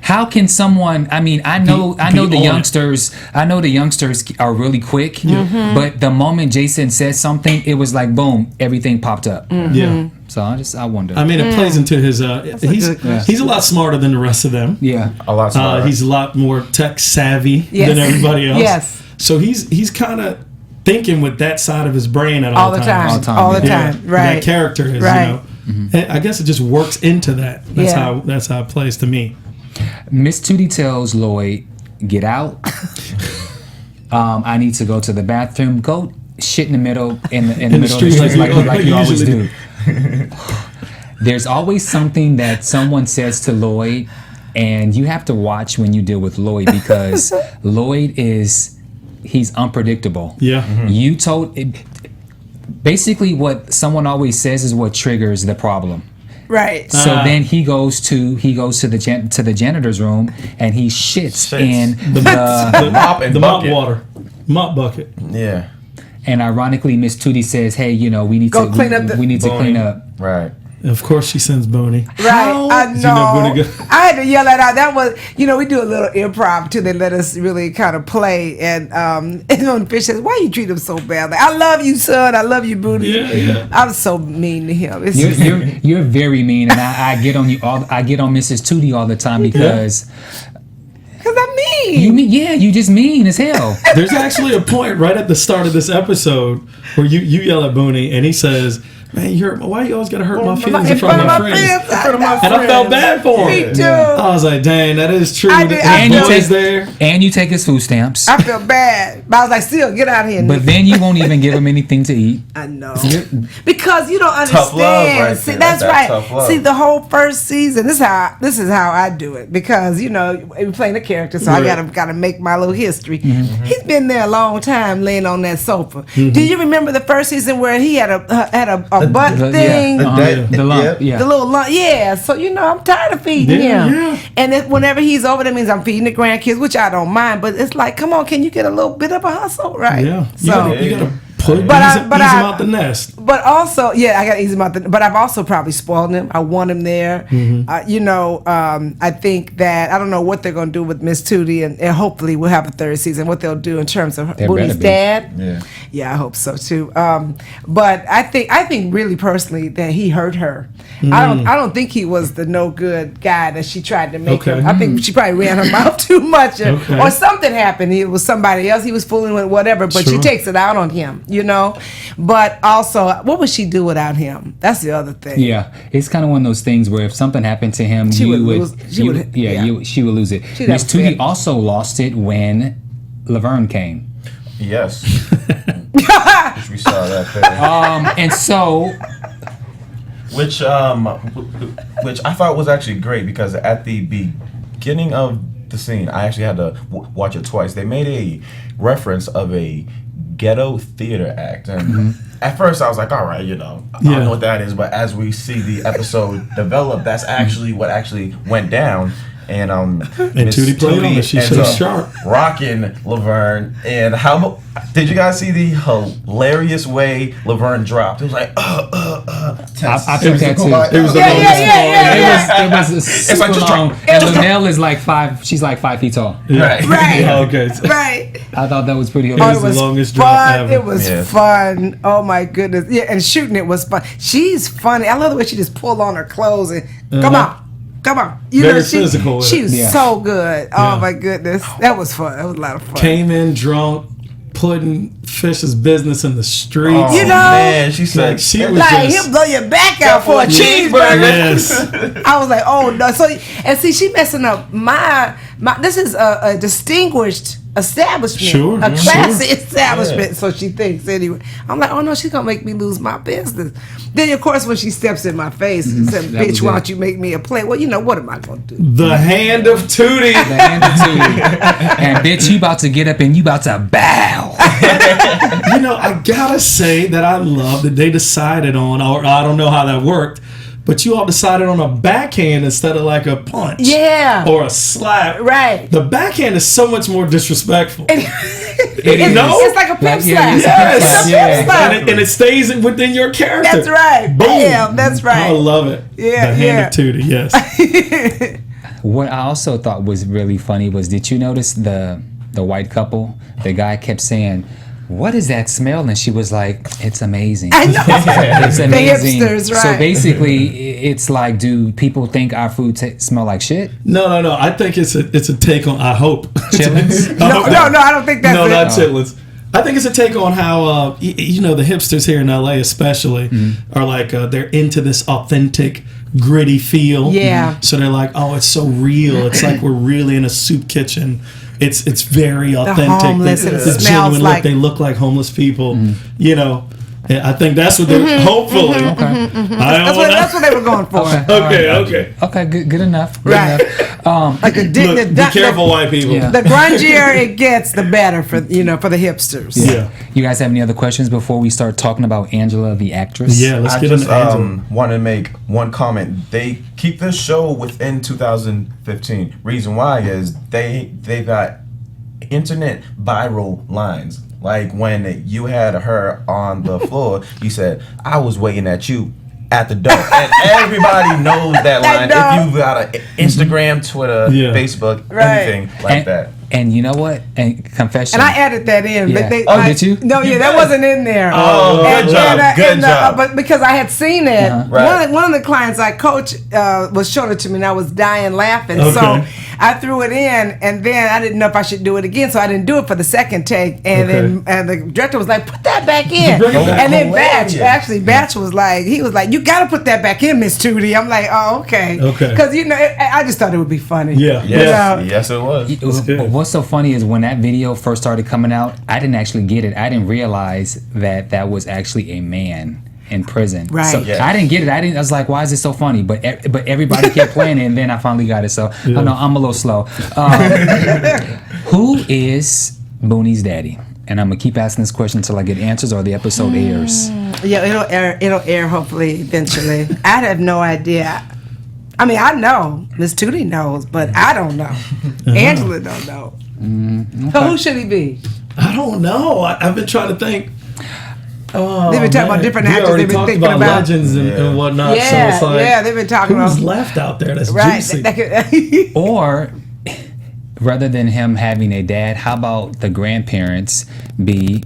[SPEAKER 5] how can someone? I mean, I know the youngsters. I know the youngsters are really quick. But the moment Jason said something, it was like boom, everything popped up.
[SPEAKER 3] Yeah.
[SPEAKER 5] So I wonder.
[SPEAKER 3] I mean, it plays into his. He's a lot smarter than the rest of them.
[SPEAKER 5] Yeah.
[SPEAKER 4] A lot smarter.
[SPEAKER 3] He's a lot more tech savvy than everybody else.
[SPEAKER 2] Yes.
[SPEAKER 3] So he's kind of thinking with that side of his brain at
[SPEAKER 2] all the time. All the time. Right.
[SPEAKER 3] That character is, I guess it just works into that. That's how it plays to me.
[SPEAKER 5] Miss Tudi tells Lloyd, "Get out. I need to go to the bathroom. Go shit in the middle in the middle
[SPEAKER 3] street,
[SPEAKER 5] of the street like you always
[SPEAKER 3] do."
[SPEAKER 5] There's always something that someone says to Lloyd And you have to watch when you deal with Lloyd because Lloyd he's unpredictable.
[SPEAKER 3] Yeah.
[SPEAKER 5] You told basically what someone always says is what triggers the problem.
[SPEAKER 2] Right.
[SPEAKER 5] So then he goes to the janitor's room and he shits in the
[SPEAKER 4] mop bucket. Yeah.
[SPEAKER 5] And ironically, Miss Tudi says, "Hey, we need to clean up."
[SPEAKER 4] Right.
[SPEAKER 3] Of course, she sends Boney.
[SPEAKER 2] Right, I know. I had to yell that out. That was, we do a little improv too. They let us really kind of play. And when Fish says, "Why you treat him so bad?" Like, I love you, son. I love you, Booty. Yeah. I'm so mean to him.
[SPEAKER 5] You're very mean, and I get on you all. I get on Mrs. Tudi all the time because.
[SPEAKER 2] Because I'm mean.
[SPEAKER 5] You just mean as hell.
[SPEAKER 3] There's actually a point right at the start of this episode where you yell at Booney and he says, "Man, why you always gotta hurt my feelings in front of my friends?" And I felt bad for him.
[SPEAKER 2] Me too.
[SPEAKER 3] I was like, "Dang, that is true."
[SPEAKER 5] And you take his food stamps.
[SPEAKER 2] I feel bad, but I was like, "Still, get out of here."
[SPEAKER 5] But then you won't even give him anything to eat.
[SPEAKER 2] I know, because you don't understand.
[SPEAKER 4] Tough love, right?
[SPEAKER 2] See, that's right. See, the whole first season. This is how I do it because we're playing a character, so I gotta make my little history. He's been there a long time, laying on that sofa. Do you remember the first season where he had a butt thing?
[SPEAKER 5] The lump,
[SPEAKER 2] the little lump. Yeah. So I'm tired of feeding him. Yeah. And whenever he's over, that means I'm feeding the grandkids, which I don't mind. But it's like, come on, can you get a little bit of a hustle, right?
[SPEAKER 3] Yeah. You gotta ease him out the nest.
[SPEAKER 2] But also, I gotta ease him out but I've also probably spoiled him. I want him there. I think that I don't know what they're gonna do with Miss Tudi, and hopefully we'll have a third season. What they'll do in terms of Booty's dad. Yeah, I hope so too. But I think really personally that he hurt her. I don't think he was the no good guy that she tried to make him. I think she probably ran her mouth too much, or something happened. It was somebody else he was fooling with, whatever. But she takes it out on him. But also, what would she do without him? That's the other thing.
[SPEAKER 5] Yeah, it's kind of one of those things where if something happened to him, she would lose it. Miss Tudi also lost it when Laverne came.
[SPEAKER 4] Yes. We saw that there.
[SPEAKER 5] And so,
[SPEAKER 4] which I thought was actually great because at the beginning of the scene, I actually had to watch it twice. They made a reference of a ghetto theater act, and at first I was like, all right, I don't know what that is, but as we see the episode develop, that's actually what actually went down. And
[SPEAKER 3] Tudi played on it. She was sharp,
[SPEAKER 4] rocking Laverne. And how did you guys see the hilarious way Laverne dropped? It was like,
[SPEAKER 5] I think that too.
[SPEAKER 3] It was the longest.
[SPEAKER 5] It was super long. And Lunell is like 5. She's like 5 feet tall.
[SPEAKER 4] Right.
[SPEAKER 3] Okay.
[SPEAKER 2] Right.
[SPEAKER 5] I thought that was pretty
[SPEAKER 3] hilarious. It was the longest drop ever.
[SPEAKER 2] It was fun. Oh my goodness. Yeah, and shooting it was fun. She's funny. I love the way she just pulled on her clothes and come on.
[SPEAKER 3] Physical.
[SPEAKER 2] She was so good. Oh my goodness, that was fun. That was a lot of fun.
[SPEAKER 3] Came in drunk, putting Fish's business in the streets.
[SPEAKER 4] Man, she said
[SPEAKER 2] she was like, he'll blow your back out for a cheeseburger. Yes. I was like, oh no. So she messing up my. This is a distinguished establishment, a classy establishment. Yeah. So she thinks anyway. I'm like, oh no, she's gonna make me lose my business. Then of course when she steps in my face and says, "Bitch, why don't you make me a play?" Well, what am I gonna do?
[SPEAKER 3] The hand of Tudi.
[SPEAKER 5] The hand of Tudi. And bitch, you about to get up and you about to bow.
[SPEAKER 3] I gotta say that I love that they decided on, or I don't know how that worked, but you all decided on a backhand instead of like a punch.
[SPEAKER 2] Yeah.
[SPEAKER 3] Or a slap.
[SPEAKER 2] Right.
[SPEAKER 3] The backhand is so much more disrespectful.
[SPEAKER 2] It's like a pimp slap.
[SPEAKER 3] Yes.
[SPEAKER 2] It's a pimp slap.
[SPEAKER 3] And it stays within your character.
[SPEAKER 2] That's right.
[SPEAKER 3] Boom.
[SPEAKER 2] Bam. That's right.
[SPEAKER 3] I love it.
[SPEAKER 2] Yeah.
[SPEAKER 3] The hand of Tudi, yes.
[SPEAKER 5] What I also thought was really funny was, did you notice the white couple? The guy kept saying, "What is that smell?" And she was like, "It's amazing."
[SPEAKER 2] I know.
[SPEAKER 5] It's amazing.
[SPEAKER 2] The hipsters, right.
[SPEAKER 5] So basically, it's like, do people think our food smell like shit?
[SPEAKER 3] No. I think it's a take on, I hope.
[SPEAKER 5] Chitlins?
[SPEAKER 2] No, I don't think that's it.
[SPEAKER 3] No, not chitlins. I think it's a take on how, the hipsters here in LA especially are like, they're into this authentic, gritty feel.
[SPEAKER 2] Yeah.
[SPEAKER 3] So they're like, oh, it's so real. It's like we're really in a soup kitchen. It's very authentic.
[SPEAKER 2] The homeless, and it smells
[SPEAKER 3] genuine
[SPEAKER 2] like...
[SPEAKER 3] They look like homeless people, I think that's what they're hopefully.
[SPEAKER 2] That's what they were going for.
[SPEAKER 3] Okay.
[SPEAKER 5] Good enough.
[SPEAKER 2] Right. Like
[SPEAKER 3] Look, be careful, white people.
[SPEAKER 5] Yeah.
[SPEAKER 2] The grungier it gets, the better for the hipsters.
[SPEAKER 3] Yeah.
[SPEAKER 5] You guys have any other questions before we start talking about Angela, the actress?
[SPEAKER 3] Yeah, let's get into Angela.
[SPEAKER 4] Want to make one comment. They keep this show within 2015. Reason why is they got internet viral lines. Like when you had her on the floor, you said, "I was waiting at you at the door," and everybody knows that line. If you've got an Instagram, Twitter, Facebook, anything like that.
[SPEAKER 5] And you know what? And confession.
[SPEAKER 2] And I added that in.
[SPEAKER 5] Yeah.
[SPEAKER 2] But
[SPEAKER 5] did you?
[SPEAKER 2] No, that wasn't in there.
[SPEAKER 4] Good job.
[SPEAKER 2] But because I had seen it,
[SPEAKER 4] Right.
[SPEAKER 2] one of the clients I coach was showing it to me, and I was dying laughing.
[SPEAKER 3] Okay.
[SPEAKER 2] So I threw it in, and then I didn't know if I should do it again, so I didn't do it for the second take. And then the director was like, "Put that back in." And then Batch was like, "You got to put that back in, Miss Tudi." I'm like, "Oh, okay." Because I just thought it would be funny.
[SPEAKER 3] Yeah.
[SPEAKER 4] Yes, it was.
[SPEAKER 5] But what's so funny is when that video first started coming out, I didn't actually get it. I didn't realize that was actually a man in prison.
[SPEAKER 2] Right.
[SPEAKER 5] So I didn't get it. I was like, why is it so funny? But everybody kept playing it, and then I finally got it. So I know I'm a little slow. Who is Booney's daddy? And I'm gonna keep asking this question until I get answers or the episode airs.
[SPEAKER 2] Yeah, it'll air hopefully eventually. I have no idea. I mean, I know Miss Tudi knows, but I don't know. Angela don't know. Okay. So who should he be?
[SPEAKER 3] I don't know. I've been trying to think.
[SPEAKER 2] They've been talking about different actors. They've been thinking about
[SPEAKER 3] legends and whatnot.
[SPEAKER 2] Yeah,
[SPEAKER 3] so it's like,
[SPEAKER 2] they've been talking
[SPEAKER 3] who's
[SPEAKER 2] about
[SPEAKER 3] left out there that's
[SPEAKER 2] juicy.
[SPEAKER 5] Or rather than him having a dad, how about the grandparents be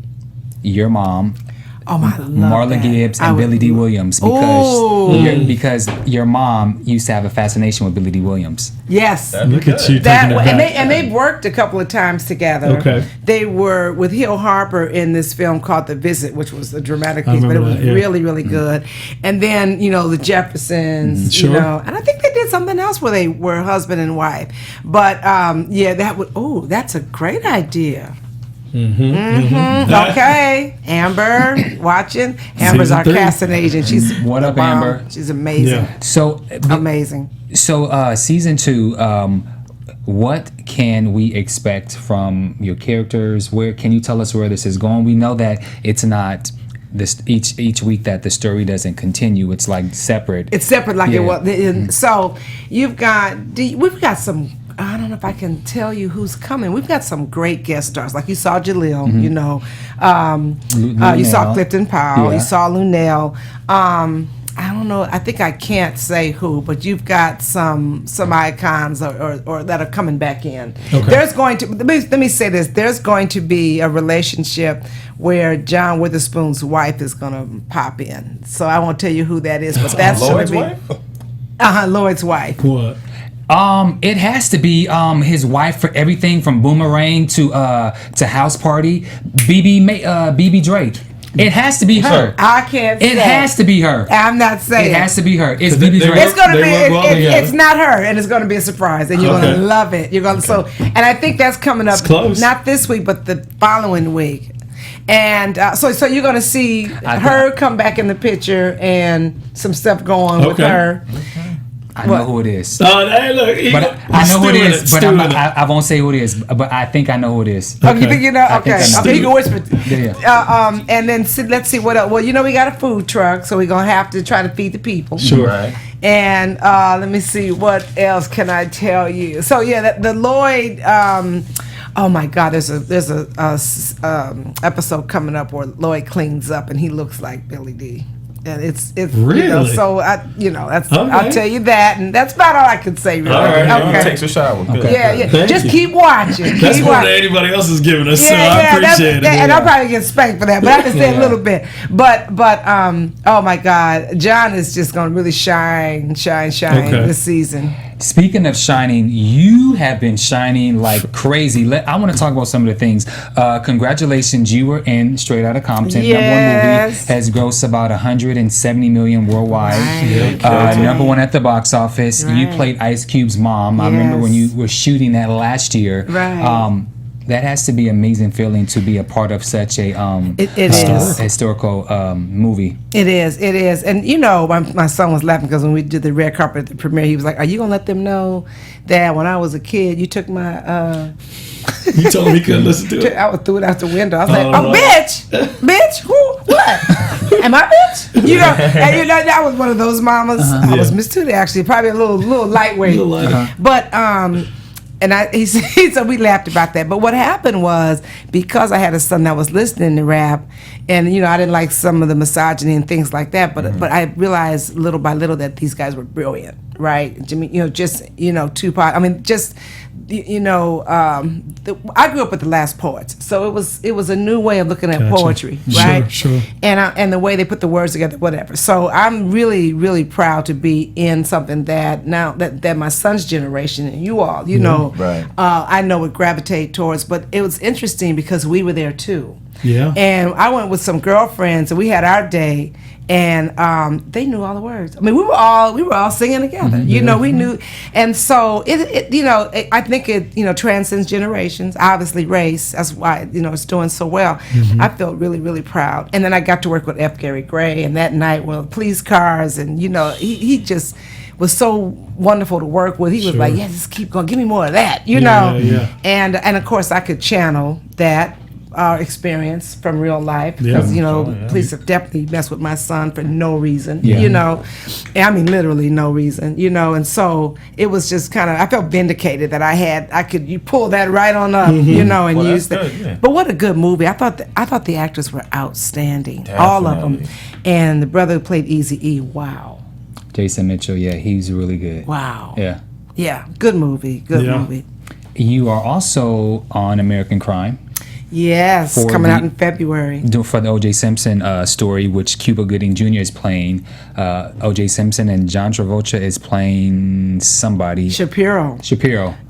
[SPEAKER 5] your mom, Marla Gibbs, and Billy D. Williams, because your mom used to have a fascination with Billy D. Williams.
[SPEAKER 2] Yes.
[SPEAKER 3] Look at you taking it back.
[SPEAKER 2] And they worked a couple of times together.
[SPEAKER 3] Okay.
[SPEAKER 2] They were with Hill Harper in this film called The Visit, which was a dramatic piece, but it was really, really good. And then, the Jeffersons, and I think they did something else where they were husband and wife. But that's a great idea. Okay, Amber, watching. Amber's our casting agent. She's
[SPEAKER 5] what up, Amber?
[SPEAKER 2] She's amazing.
[SPEAKER 3] Yeah.
[SPEAKER 5] So
[SPEAKER 2] amazing.
[SPEAKER 5] So season 2, what can we expect from your characters? Where can you tell us where this is going? We know that it's not this each week that the story doesn't continue. It's like separate.
[SPEAKER 2] It's separate, like it was. So we've got some. I don't know if I can tell you who's coming. We've got some great guest stars. Like you saw Jalil, you saw Clifton Powell, you saw Lunell. I don't know. I think I can't say who, but you've got some icons or that are coming back in. Okay. There's going to let me say this. There's going to be a relationship where John Witherspoon's wife is going to pop in. So I won't tell you who that is, but that's
[SPEAKER 4] Lloyd's wife.
[SPEAKER 2] Lloyd's wife.
[SPEAKER 3] What?
[SPEAKER 5] It has to be his wife for everything from Boomerang to House Party, BB Drake. It has to be her.
[SPEAKER 2] I can't say.
[SPEAKER 5] It has to be her.
[SPEAKER 2] I'm not saying.
[SPEAKER 5] It has to be her. It's BB Drake.
[SPEAKER 2] It's going to be. It's not her, and it's going to be a surprise, and you're going to love it. You're going to and I think that's coming up. Not this week, but the following week. And so you're going to see her come back in the picture and some stuff going with her.
[SPEAKER 5] I know who it is.
[SPEAKER 3] Hey, look.
[SPEAKER 5] I know who it is, but I won't say who it is. But I think I know who it is.
[SPEAKER 2] Okay. You think you know? Okay. You can whisper.
[SPEAKER 5] Yeah.
[SPEAKER 2] And then let's see what else. Well, we got a food truck, so we're going to have to try to feed the people.
[SPEAKER 3] Sure.
[SPEAKER 4] Right.
[SPEAKER 2] And let me see, what else can I tell you? So, the Lloyd... oh my God! There's a episode coming up where Lloyd cleans up and he looks like Billy D. And it's
[SPEAKER 3] really
[SPEAKER 2] so I'll tell you that, and that's about all I can say. Really.
[SPEAKER 4] All right, okay. Takes a shower. Good.
[SPEAKER 2] Yeah. Just keep watching.
[SPEAKER 3] That's more than anybody else is giving us. So I appreciate it.
[SPEAKER 2] And I'll probably get spanked for that, but I can say a little bit. But oh my God, John is just going to really shine this season.
[SPEAKER 5] Speaking of shining, you have been shining like crazy. I want to talk about some of the things. Congratulations, you were in Straight Outta Compton.
[SPEAKER 2] Yes.
[SPEAKER 5] Number 1 movie has grossed about 170 million worldwide. Right. Number 1 at the box office. Right. You played Ice Cube's mom. Yes. I remember when you were shooting that last year.
[SPEAKER 2] Right.
[SPEAKER 5] That has to be an amazing feeling to be a part of such a
[SPEAKER 2] it is
[SPEAKER 5] historical movie.
[SPEAKER 2] It is. And you know, my son was laughing because when we did the red carpet at the premiere, he was like, "Are you gonna let them know that when I was a kid, you took my?"
[SPEAKER 3] You told him he couldn't listen to it.
[SPEAKER 2] I threw it out the window. I was like,
[SPEAKER 3] no.
[SPEAKER 2] bitch, who, what? Am I bitch? You know, and you know that was one of those mamas. I was Miss Tudi actually, probably a little lightweight, but And he said we laughed about that. But what happened was, because I had a son that was listening to rap, and you know I didn't like some of the misogyny and things like that. But I realized little by little that these guys were brilliant, right? Jimmy, you know, just Tupac. I mean, just I grew up with the Last Poets, so it was a new way of looking at poetry, right?
[SPEAKER 3] Sure.
[SPEAKER 2] And the way they put the words together, whatever. So I'm really, really proud to be in something that now that my son's generation and you all, you know, I know would gravitate towards. But it was interesting because we were there too.
[SPEAKER 3] Yeah.
[SPEAKER 2] And I went with some girlfriends, and we had our day, and they knew all the words. I mean, we were all singing together. You know, we knew, and so I think it transcends generations. Obviously, race. That's why it's doing so well. I felt really, really proud. And then I got to work with F. Gary Gray, and that night, police cars, and he just was so wonderful to work with. He was like, "Yeah, just keep going. Give me more of that," you know. Yeah. And of course, I could channel that. Our experience from real life, because police have definitely messed with my son for no reason, I mean literally no reason, and so it was just kind of, I felt vindicated that you pull that right on up, and use that. Yeah. But what a good movie! I thought the actors were outstanding, all of them, and the brother who played Eazy-E, wow.
[SPEAKER 5] Jason Mitchell, he's really good.
[SPEAKER 2] Wow.
[SPEAKER 5] Yeah,
[SPEAKER 2] good movie. Movie.
[SPEAKER 5] You are also on American Crime.
[SPEAKER 2] Yes, coming out in February.
[SPEAKER 5] For the O.J. Simpson story, which Cuba Gooding Jr. is playing. O.J. Simpson and John Travolta is playing somebody.
[SPEAKER 2] Shapiro.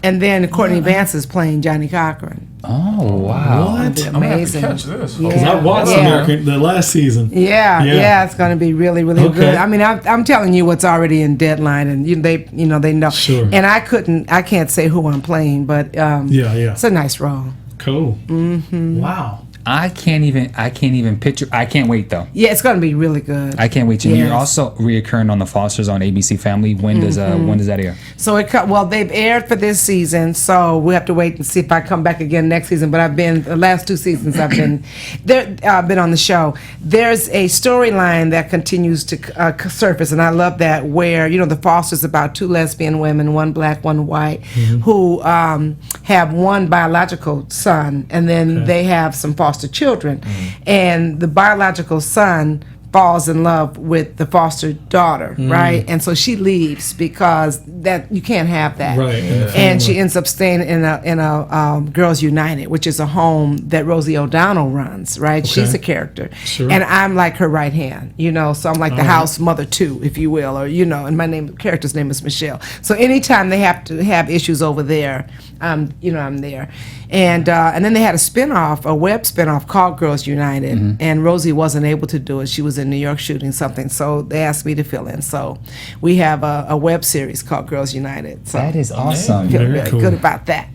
[SPEAKER 2] And then Courtney Vance is playing Johnny Cochran.
[SPEAKER 5] Oh, wow.
[SPEAKER 3] What?
[SPEAKER 2] Amazing.
[SPEAKER 4] I'm gonna have to catch this.
[SPEAKER 3] Because I watched American the last season.
[SPEAKER 2] Yeah, it's going to be really, really good. I mean, I'm telling you what's already in deadline, and they know.
[SPEAKER 3] Sure.
[SPEAKER 2] And I can't say who I'm playing, but it's a nice role.
[SPEAKER 3] Cool. Mm-hmm. Wow.
[SPEAKER 5] I can't even picture. I can't wait though.
[SPEAKER 2] Yeah, it's going to be really good.
[SPEAKER 5] I can't wait. And you're also reoccurring on The Fosters on ABC Family. When does that air?
[SPEAKER 2] So they've aired for this season, so we have to wait and see if I come back again next season. But the last 2 seasons I've been been on the show. There's a storyline that continues to surface, and I love that, where The Fosters about 2 lesbian women, one black, one white, who have one biological son, and then they have some foster children, and the biological son falls in love with the foster daughter, right? And so she leaves because that you can't have that,
[SPEAKER 3] right?
[SPEAKER 2] And she ends up staying in a Girls United, which is a home that Rosie O'Donnell runs, right? Okay. She's a character, and I'm like her right hand, So I'm like the house mother too, if you will, or and my character's name is Michelle. So anytime they have to have issues over there, I'm there. And then they had a web spinoff called Girls United, and Rosie wasn't able to do it. She was in New York shooting something, so they asked me to fill in. So we have a web series called Girls United. So
[SPEAKER 5] that is awesome.
[SPEAKER 2] I feel really good about that.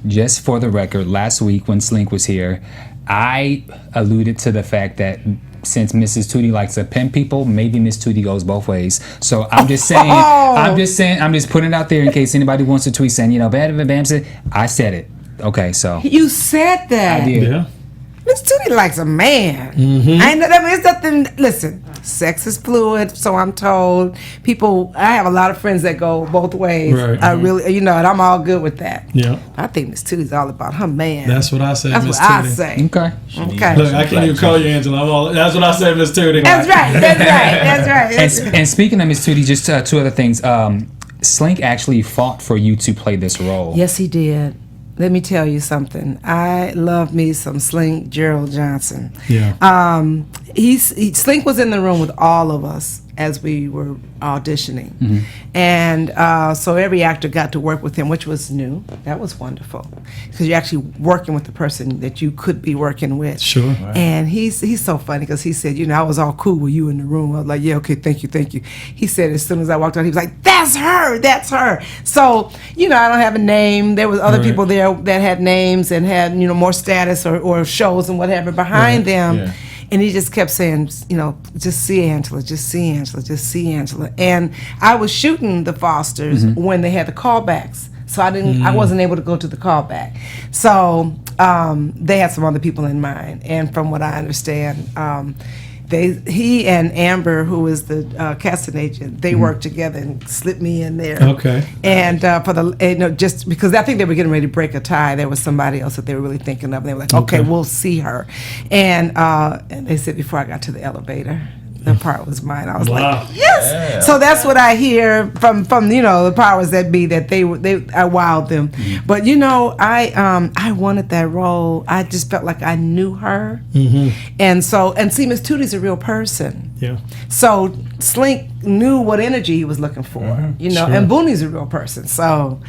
[SPEAKER 5] Just for the record, last week when Slink was here, I alluded to the fact that since Mrs. Tudi likes to pimp people, maybe Miss Tudi goes both ways. So I'm just saying, I'm just putting it out there in case anybody wants to tweet saying, Bamm said, I said it. Okay, so.
[SPEAKER 2] You said that.
[SPEAKER 5] I did.
[SPEAKER 3] Yeah.
[SPEAKER 2] Miss Tudi likes a man. It's nothing. Listen, sex is fluid, so I'm told. I have a lot of friends that go both ways.
[SPEAKER 3] Right.
[SPEAKER 2] I really, and I'm all good with that.
[SPEAKER 3] Yeah.
[SPEAKER 2] I think Miss Tudi's all about her man.
[SPEAKER 3] That's what I said.
[SPEAKER 2] That's
[SPEAKER 3] Miss
[SPEAKER 2] what
[SPEAKER 3] Tudi.
[SPEAKER 2] I say.
[SPEAKER 5] Okay.
[SPEAKER 3] Look, I can't even call you Angela. That's what I said, Miss Tudi.
[SPEAKER 2] That's right.
[SPEAKER 5] And speaking of Miss Tudi, just 2 other things. Slink actually fought for you to play this role.
[SPEAKER 2] Yes, he did. Let me tell you something. I love me some Slink Gerald Johnson.
[SPEAKER 3] Yeah.
[SPEAKER 2] Slink was in the room with all of us as we were auditioning, and so every actor got to work with him, which was new. That was wonderful because you're actually working with the person that you could be working with.
[SPEAKER 3] Sure. Right.
[SPEAKER 2] And he's so funny because he said, I was all cool with you in the room. I was like, yeah, okay, thank you. He said as soon as I walked out, he was like, that's her. So I don't have a name. There was other people there that had names and had more status or shows and whatever behind them. Yeah. And he just kept saying, just see Angela, just see Angela, just see Angela. And I was shooting the Fosters when they had the callbacks. So I wasn't able to go to the callback. So they had some other people in mind. And from what I understand, he and Amber, who is the casting agent, they worked together and slipped me in there.
[SPEAKER 3] Okay.
[SPEAKER 2] And just because I think they were getting ready to break a tie, there was somebody else that they were really thinking of. And they were like, okay, we'll see her. And they said before I got to the elevator, the part was mine. I was like, yes. Yeah. So that's what I hear from the powers that be, that I wowed them. But I wanted that role. I just felt like I knew her. And see, Miss Tutti's a real person.
[SPEAKER 3] Yeah.
[SPEAKER 2] So Slink knew what energy he was looking for. Sure. And Booney's a real person. So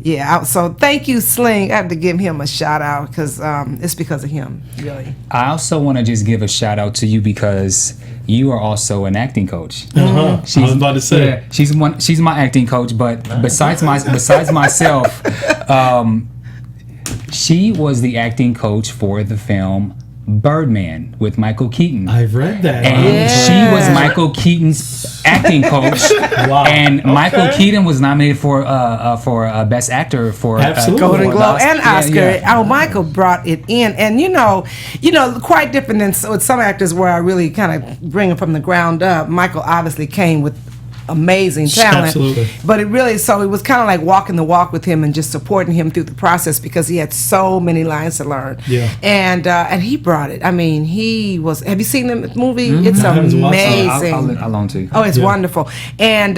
[SPEAKER 2] yeah, so thank you, Slink. I have to give him a shout out because it's because of him, really.
[SPEAKER 5] I also want to just give a shout out to you because you are also an acting coach.
[SPEAKER 3] I was about to say.
[SPEAKER 5] Yeah, she's my acting coach, but besides myself, she was the acting coach for the film Birdman with Michael Keaton.
[SPEAKER 3] I've read that.
[SPEAKER 5] And she was Michael Keaton's acting coach.
[SPEAKER 3] Wow.
[SPEAKER 5] And Michael Keaton was nominated for Best Actor for
[SPEAKER 2] Golden Globe and Oscar. Yeah. Oh, Michael brought it in, and quite different than with some actors where I really kind of bring them from the ground up. Michael obviously came with amazing talent.
[SPEAKER 3] Absolutely.
[SPEAKER 2] But it was kind of like walking the walk with him and just supporting him through the process because he had so many lines to learn.
[SPEAKER 3] Yeah.
[SPEAKER 2] And he brought it. I mean, have you seen the movie? It's amazing.
[SPEAKER 5] I'll loan to you.
[SPEAKER 2] Oh, it's wonderful. And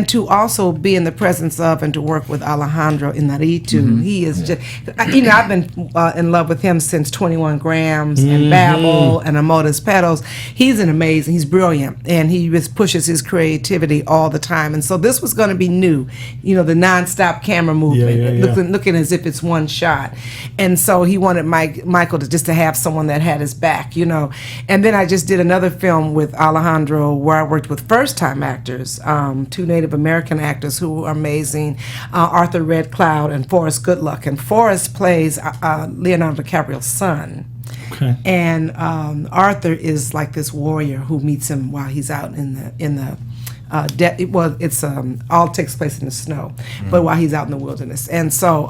[SPEAKER 2] to also be in the presence of and to work with Alejandro Inarritu. He is just, I've been in love with him since 21 Grams and Babel and Amota's Petals. He's he's brilliant, and he just pushes his creativity all the time. And so this was going to be new, the non-stop camera movement, looking as if it's one shot. And so he wanted Michael to have someone that had his back, And then I just did another film with Alejandro where I worked with first-time actors, 2 Native American actors who are amazing, Arthur Red Cloud and Forrest Goodluck. And Forrest plays Leonardo DiCaprio's son.
[SPEAKER 3] Okay.
[SPEAKER 2] And Arthur is like this warrior who meets him while he's out in the it's all takes place in the snow, but while he's out in the wilderness, and so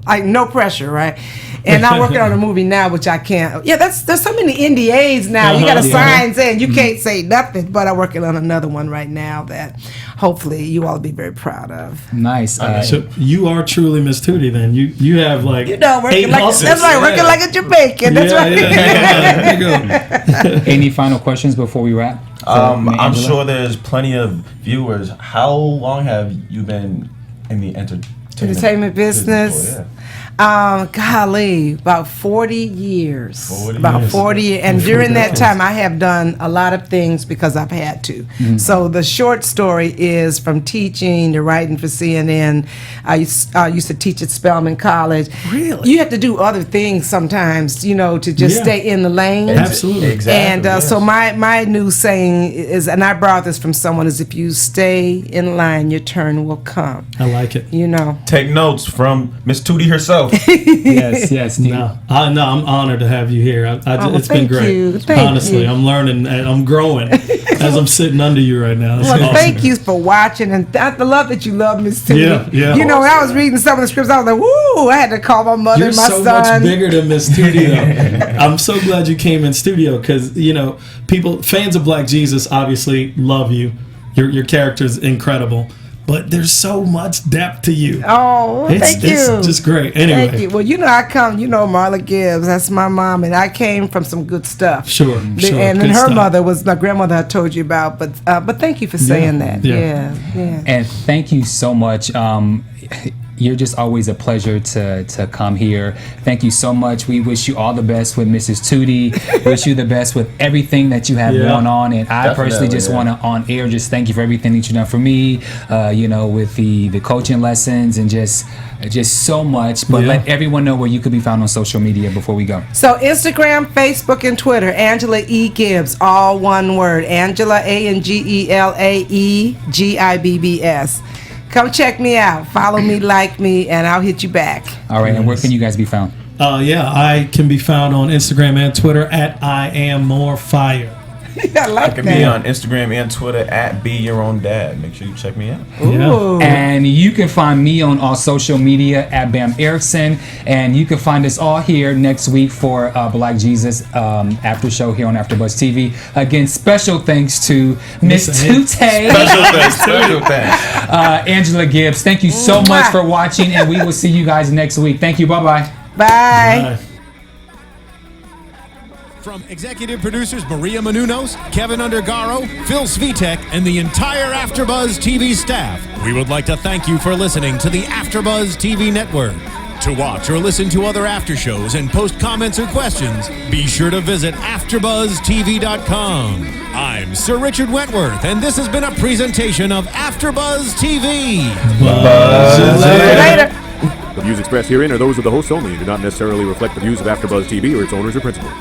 [SPEAKER 2] no pressure, right? And I'm working on a movie now, which I can't. Yeah, there's so many NDAs now. You got to sign saying you can't say nothing. But I'm working on another one right now that hopefully you all will be very proud of.
[SPEAKER 5] Nice.
[SPEAKER 3] So you are truly Miss Tudi. Then you have like
[SPEAKER 2] working that's right, working like a Jamaican. That's right.
[SPEAKER 3] There you go.
[SPEAKER 5] Any final questions before we wrap?
[SPEAKER 4] I'm sure there's plenty of viewers. How long have you been in the entertainment
[SPEAKER 2] business? Golly, about 40 years. 40 years. And during that time, I have done a lot of things because I've had to. So the short story is from teaching to writing for CNN. I used to teach at Spelman College.
[SPEAKER 3] Really?
[SPEAKER 2] You have to do other things sometimes, to just stay in the lane.
[SPEAKER 3] Absolutely.
[SPEAKER 4] Exactly.
[SPEAKER 2] And so my new saying is, and I borrowed this from someone, is if you stay in line, your turn will come.
[SPEAKER 3] I like it.
[SPEAKER 2] Take
[SPEAKER 4] notes from Miss Tudi herself.
[SPEAKER 5] Yes.
[SPEAKER 3] No, I'm honored to have you here. It's been great.
[SPEAKER 2] Thank you.
[SPEAKER 3] I'm learning and I'm growing as I'm sitting under you right now.
[SPEAKER 2] Well, awesome. Thank you for watching, and I love that you love Miss Tudi.
[SPEAKER 3] Yeah.
[SPEAKER 2] When I was reading some of the scripts, I was like, woo! I had to call my mother and my son.
[SPEAKER 3] You're so much bigger than Miss Tudi, though. I'm so glad you came in studio because fans of Black Jesus obviously love you. Your character's incredible. But there's so much depth to you.
[SPEAKER 2] Oh, thank you.
[SPEAKER 3] It's just great. Anyway.
[SPEAKER 2] Thank you. Well, I come, Marla Gibbs. That's my mom, and I came from some good stuff.
[SPEAKER 3] Sure.
[SPEAKER 2] And her mother was my grandmother I told you about. But thank you for saying that. Yeah.
[SPEAKER 5] And thank you so much. you're just always a pleasure to come here. Thank you so much. We wish you all the best with Mrs. Tudi. Wish you the best with everything that you have going on. And I personally just want to on air just thank you for everything that you've done for me. With the coaching lessons and just so much. But let everyone know where you could be found on social media before we go.
[SPEAKER 2] So Instagram, Facebook, and Twitter, Angela E. Gibbs, all one word. Angela, ANGELAE-GIBBS. Come check me out. Follow me, like me, and I'll hit you back.
[SPEAKER 5] All right, and where can you guys be found?
[SPEAKER 3] I can be found on Instagram and Twitter at I Am More Fire.
[SPEAKER 4] I can be on Instagram and Twitter at Be Your Own Dad. Make sure you check me out.
[SPEAKER 2] Ooh.
[SPEAKER 5] And you can find me on all social media at Bamm Ericsen. And you can find us all here next week for Black Jesus after show here on AfterBuzz TV. Again, special thanks to Miss Tutti.
[SPEAKER 4] Special thanks.
[SPEAKER 5] Angela Gibbs. Thank you so much for watching, and we will see you guys next week. Thank you. Bye-bye.
[SPEAKER 2] Bye.
[SPEAKER 1] From executive producers Maria Menounos, Kevin Undergaro, Phil Svitek, and the entire AfterBuzz TV staff, we would like to thank you for listening to the AfterBuzz TV network. To watch or listen to other after shows and post comments or questions, be sure to visit AfterBuzzTV.com. I'm Sir Richard Wentworth, and this has been a presentation of AfterBuzz TV.
[SPEAKER 2] Later.
[SPEAKER 6] The views expressed herein are those of the hosts only and do not necessarily reflect the views of AfterBuzz TV or its owners or principals.